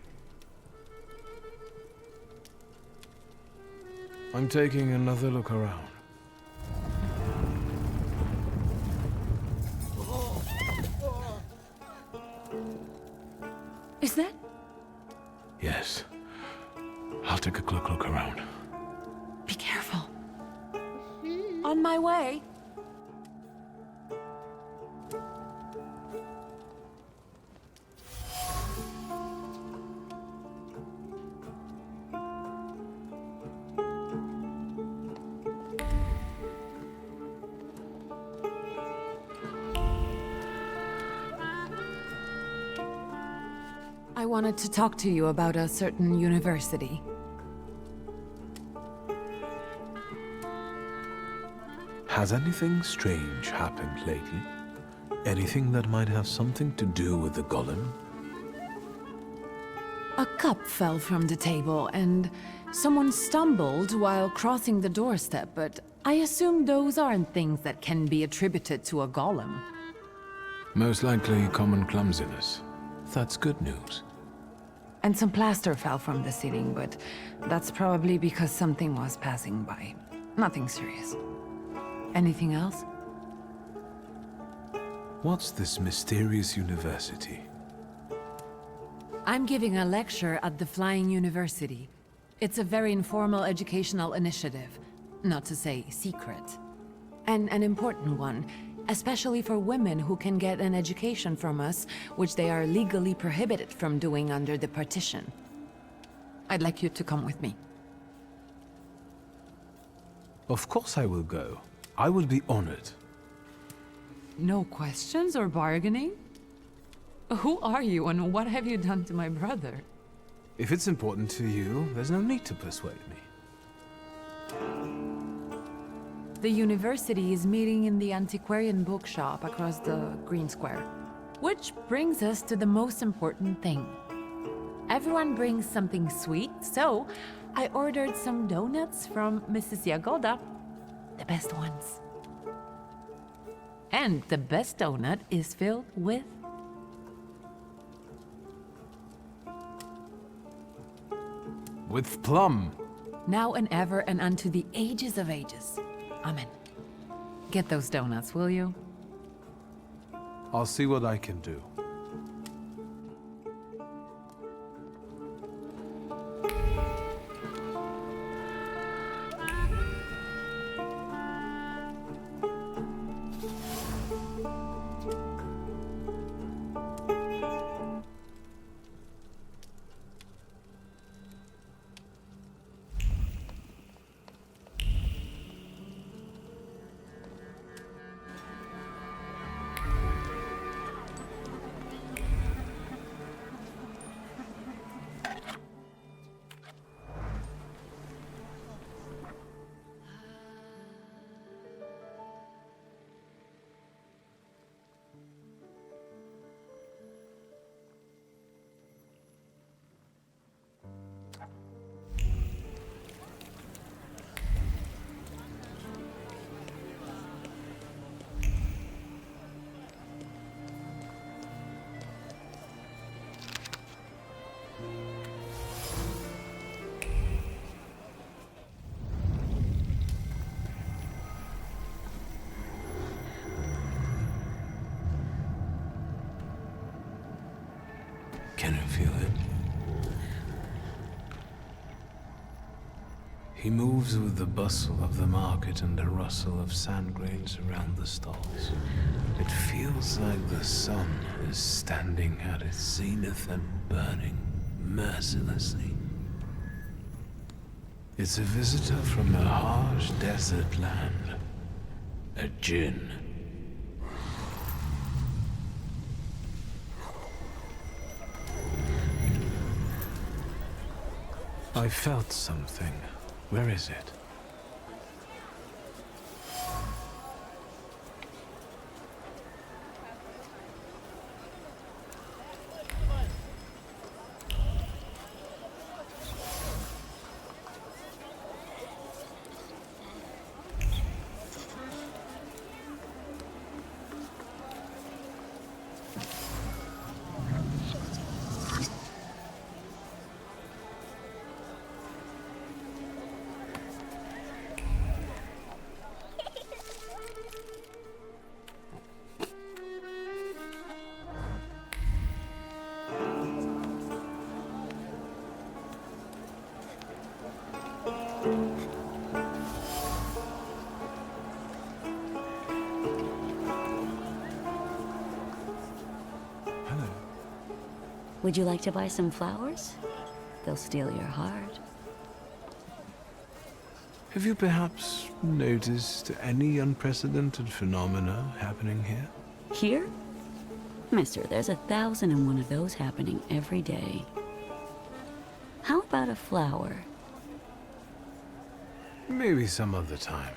I'm taking another look around. Is that? Yes. I'll take a quick look around. Be careful. On my way. I wanted to talk to you about a certain university. Has anything strange happened lately? Anything that might have something to do with the golem? A cup fell from the table and someone stumbled while crossing the doorstep, but I assume those aren't things that can be attributed to a golem. Most likely common clumsiness. That's good news. And some plaster fell from the ceiling, but that's probably because something was passing by. Nothing serious. Anything else? What's this mysterious university? I'm giving a lecture at the Flying University. It's a very informal educational initiative. Not to say secret. And an important one. especially for women who can get an education from us, which they are legally prohibited from doing under the partition. I'd like you to come with me. Of course I will go. I will be honored. No questions or bargaining? Who are you and what have you done to my brother? If it's important to you, there's no need to persuade me. The university is meeting in the antiquarian bookshop across the Green Square. Which brings us to the most important thing. Everyone brings something sweet, so I ordered some donuts from Mrs. Yagoda. The best ones. And the best donut is filled with... With plum. Now and ever and unto the ages of ages. Amen. Get those donuts, will you? I'll see what I can do. Can you feel it? He moves with the bustle of the market and the rustle of sand grains around the stalls. It feels like the sun is standing at its zenith and burning mercilessly. It's a visitor from a harsh desert land. A djinn. I felt something. Where is it? Would you like to buy some flowers? They'll steal your heart. Have you perhaps noticed any unprecedented phenomena happening here? Here? Mister, there's 1,001 of those happening every day. How about a flower? Maybe some other time.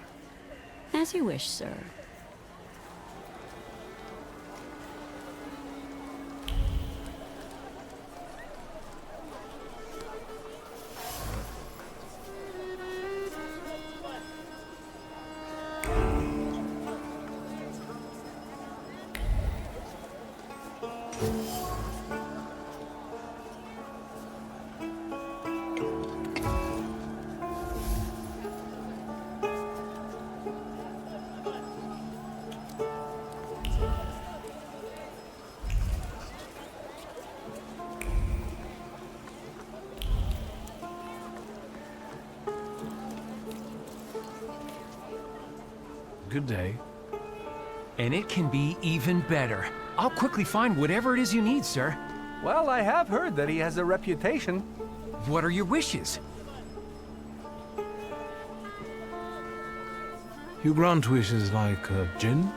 As you wish, sir. Good day. And it can be even better. I'll quickly find whatever it is you need, sir. Well, I have heard that he has a reputation. What are your wishes? You grant wishes like gin?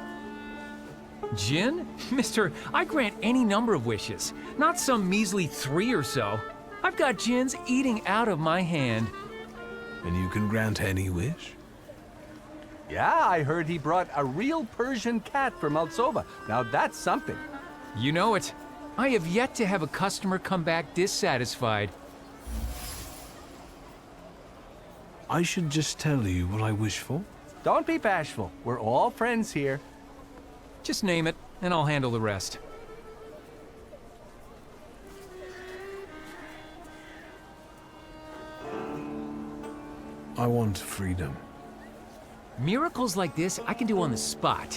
Jinn? Mister, I grant any number of wishes. Not some measly 3 or so. I've got Jinns eating out of my hand. And you can grant any wish? Yeah, I heard he brought a real Persian cat from Altsova. Now that's something. You know it. I have yet to have a customer come back dissatisfied. I should just tell you what I wish for? Don't be bashful. We're all friends here. Just name it, and I'll handle the rest. I want freedom. Miracles like this, I can do on the spot.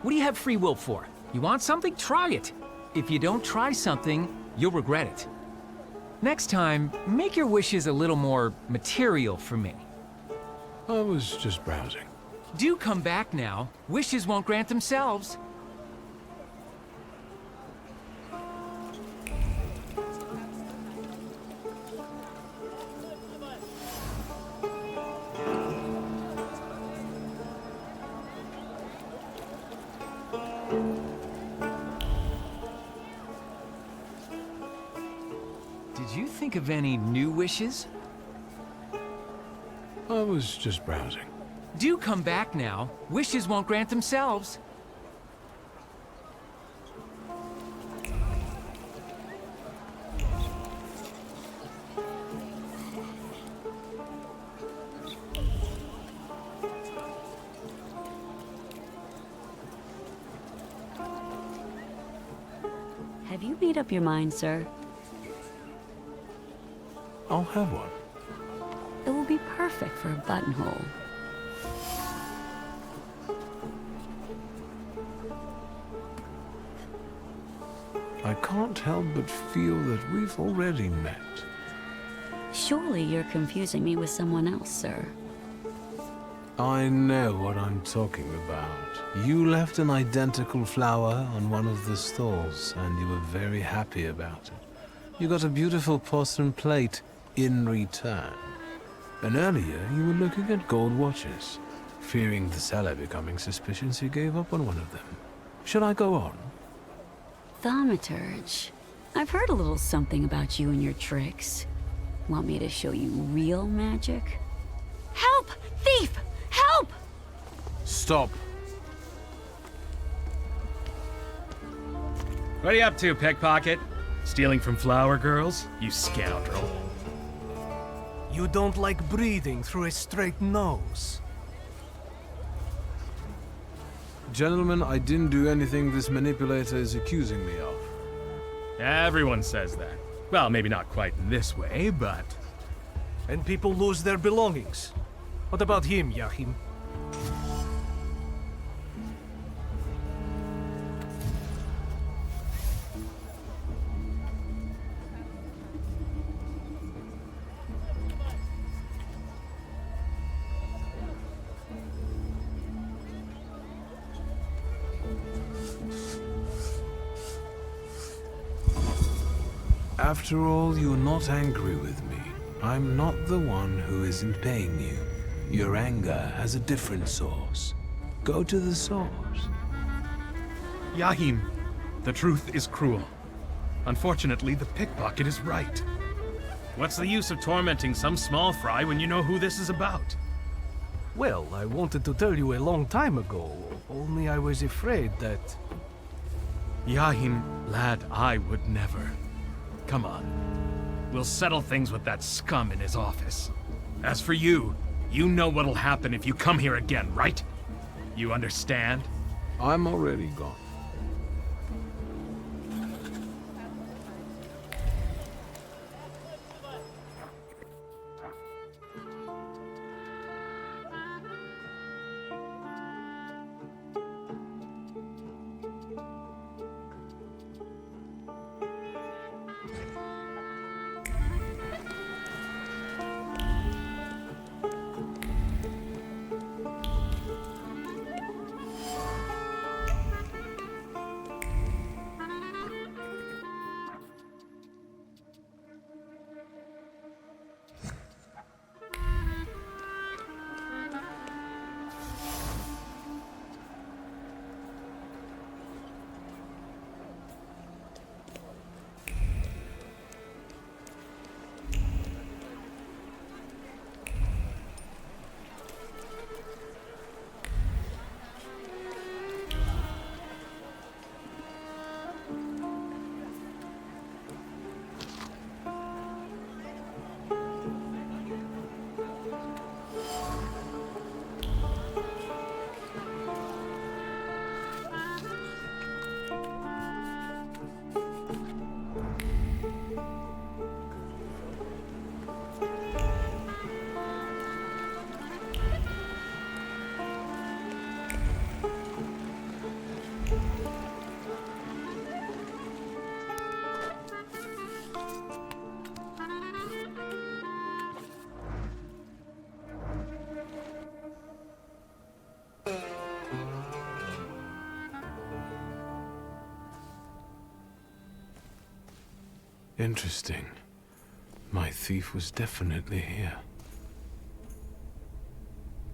What do you have free will for? You want something? Try it. If you don't try something, you'll regret it. Next time, make your wishes a little more material for me. I was just browsing. Do come back now. Wishes won't grant themselves. Did you think of any new wishes? I was just browsing. Do come back now. Wishes won't grant themselves. Have you made up your mind, sir? I'll have one. It will be perfect for a buttonhole. I can't help but feel that we've already met. Surely you're confusing me with someone else, sir. I know what I'm talking about. You left an identical flower on one of the stalls, and you were very happy about it. You got a beautiful porcelain plate in return. And earlier, you were looking at gold watches. Fearing the seller becoming suspicious, you gave up on one of them. Should I go on? Thaumaturge. I've heard a little something about you and your tricks. Want me to show you real magic? Help! Thief! Help! Stop. What are you up to, pickpocket? Stealing from flower girls? You scoundrel. You don't like breathing through a straight nose. Gentlemen, I didn't do anything this manipulator is accusing me of. Everyone says that. Well, maybe not quite in this way, but... And people lose their belongings. What about him, Yahim? After all, you're not angry with me. I'm not the one who isn't paying you. Your anger has a different source. Go to the source. Yahim, the truth is cruel. Unfortunately, the pickpocket is right. What's the use of tormenting some small fry when you know who this is about? Well, I wanted to tell you a long time ago, only I was afraid that... Yahim, lad, I would never. Come on. We'll settle things with that scum in his office. As for you, you know what'll happen if you come here again, right? You understand? I'm already gone. Interesting. My thief was definitely here.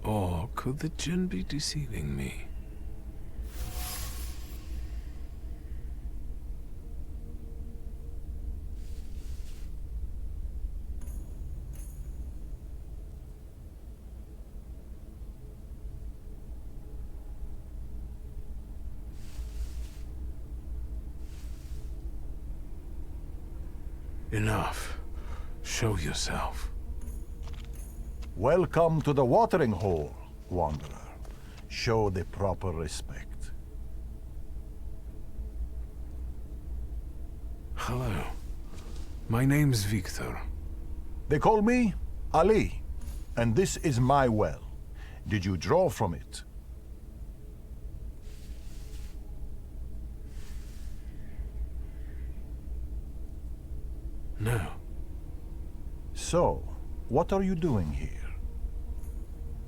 Or could the djinn be deceiving me? Enough. Show yourself. Welcome to the watering hole, Wanderer. Show the proper respect. Hello. My name's Victor. They call me Ali, and this is my well. Did you draw from it? No. So, what are you doing here?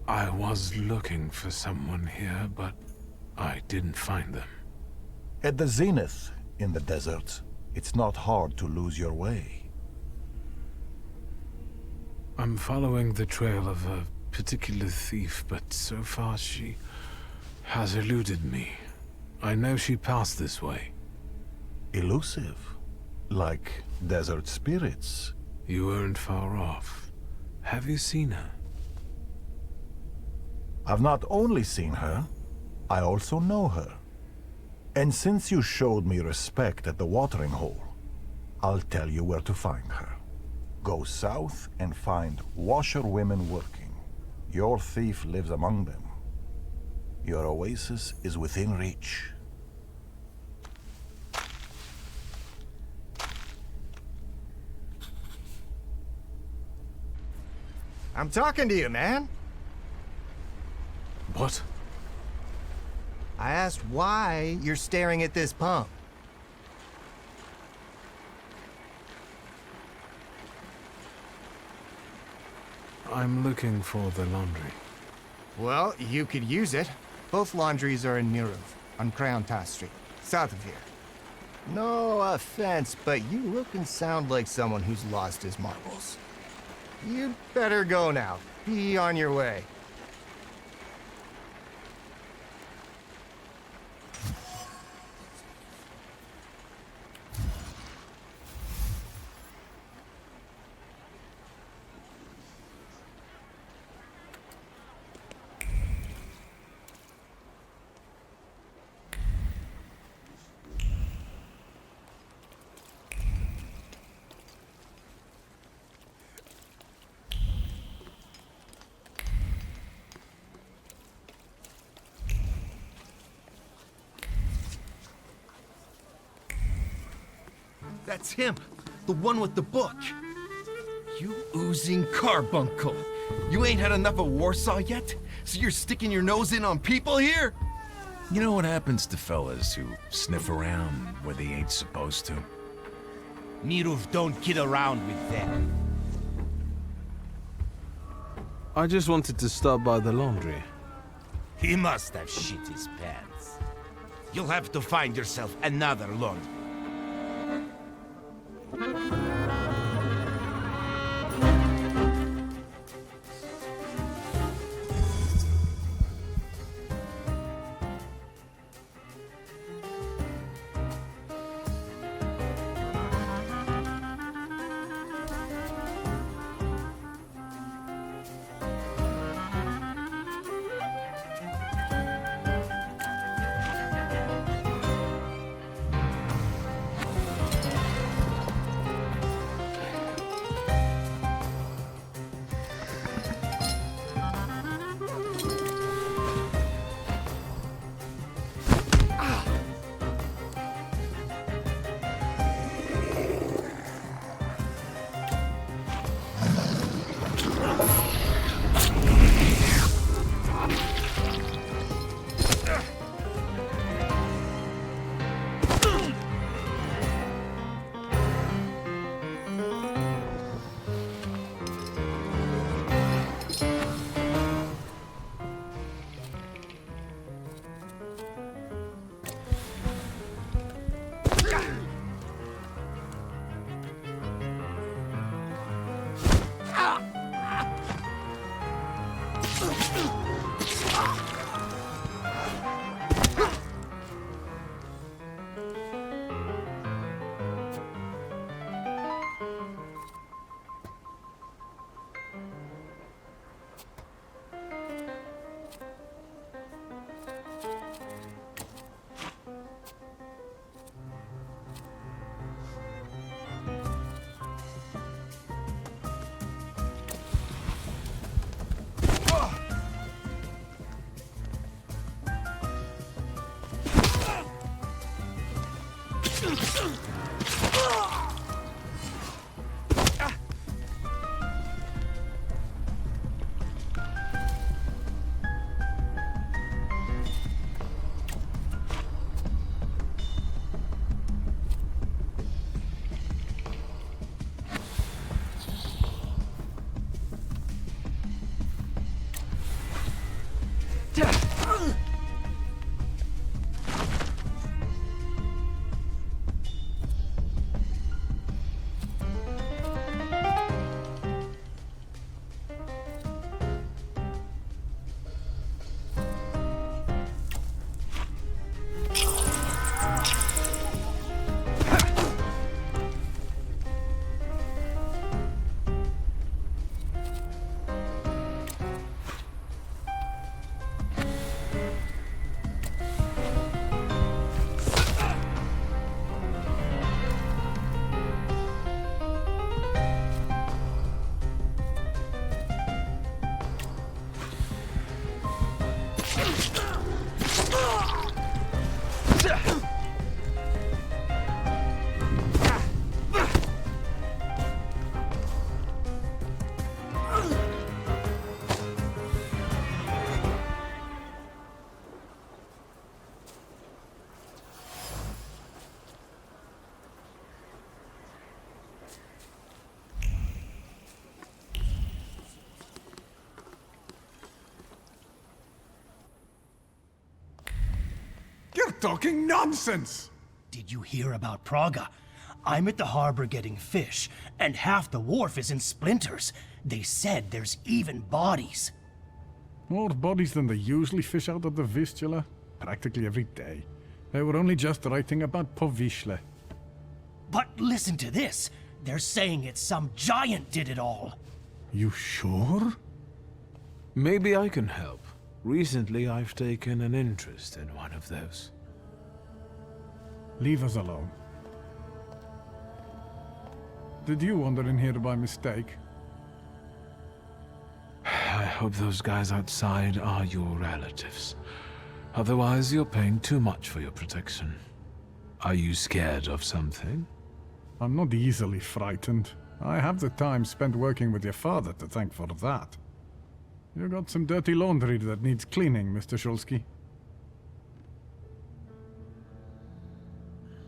I was looking for someone here, but I didn't find them. At the zenith in the desert, it's not hard to lose your way. I'm following the trail of a particular thief, but so far she has eluded me. I know she passed this way. Elusive? Like desert spirits? You weren't far off. Have you seen her? I've not only seen her, I also know her. And since you showed me respect at the watering hole, I'll tell you where to find her. Go south and find washerwomen working. Your thief lives among them. Your oasis is within reach. I'm talking to you, man. What? I asked why you're staring at this pump. I'm looking for the laundry. Well, you could use it. Both laundries are in Mirov, on Crown Task Street, south of here. No offense, but you look and sound like someone who's lost his marbles. You'd better go now. Be on your way. That's him, the one with the book. You oozing carbuncle. You ain't had enough of Warsaw yet? So you're sticking your nose in on people here? You know what happens to fellas who sniff around where they ain't supposed to? Mirov don't kid around with them. I just wanted to stop by the laundry. He must have shit his pants. You'll have to find yourself another laundry. You're talking nonsense! Did you hear about Praga? I'm at the harbor getting fish, and half the wharf is in splinters. They said there's even bodies. More bodies than they usually fish out of the Vistula? Practically every day. They were only just writing about Povishle. But listen to this. They're saying it's some giant did it all. You sure? Maybe I can help. Recently, I've taken an interest in one of those. Leave us alone. Did you wander in here by mistake? I hope those guys outside are your relatives. Otherwise, you're paying too much for your protection. Are you scared of something? I'm not easily frightened. I have the time spent working with your father to thank for that. You got some dirty laundry that needs cleaning, Mr. Shulsky.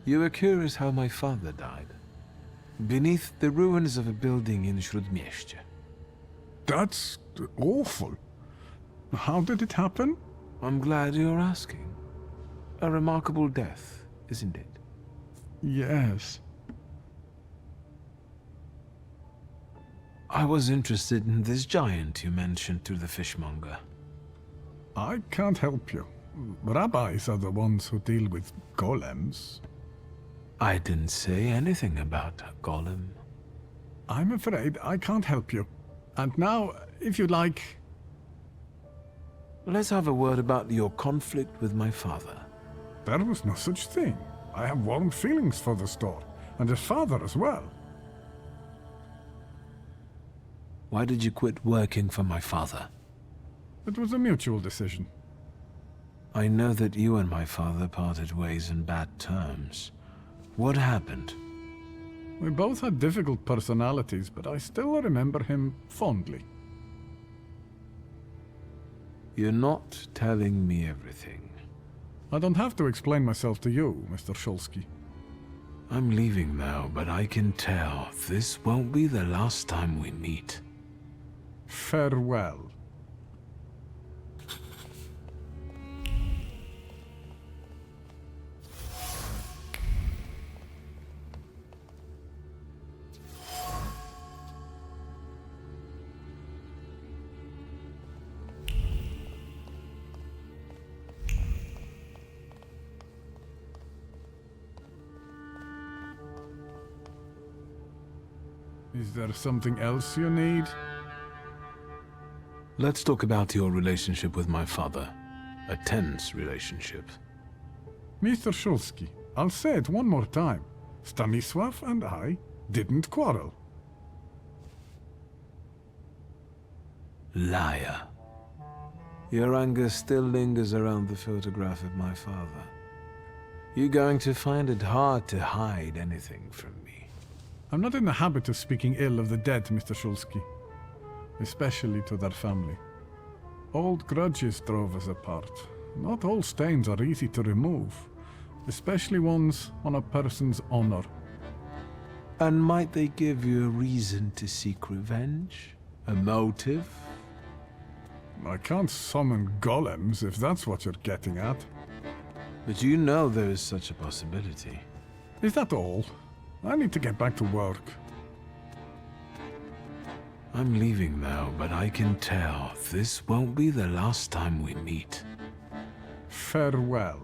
You were curious how my father died. Beneath the ruins of a building in Śródmieście. That's awful. How did it happen? I'm glad you're asking. A remarkable death, isn't it? Yes. I was interested in this giant you mentioned to the fishmonger. I can't help you. Rabbis are the ones who deal with golems. I didn't say anything about a golem. I'm afraid I can't help you. And now, if you'd like... Let's have a word about your conflict with my father. There was no such thing. I have warm feelings for the store, and his father as well. Why did you quit working for my father? It was a mutual decision. I know that you and my father parted ways in bad terms. What happened? We both had difficult personalities, but I still remember him fondly. You're not telling me everything. I don't have to explain myself to you, Mr. Shulsky. I'm leaving now, but I can tell this won't be the last time we meet. Farewell. Is there something else you need? Let's talk about your relationship with my father. A tense relationship. Mr. Shulsky, I'll say it one more time. Stanisław and I didn't quarrel. Liar. Your anger still lingers around the photograph of my father. You're going to find it hard to hide anything from me. I'm not in the habit of speaking ill of the dead, Mr. Shulsky. Especially to their family. Old grudges drove us apart. Not all stains are easy to remove, especially ones on a person's honor. And might they give you a reason to seek revenge? A motive? I can't summon golems, if that's what you're getting at. But you know there is such a possibility. Is that all? I need to get back to work. I'm leaving now, but I can tell this won't be the last time we meet. Farewell.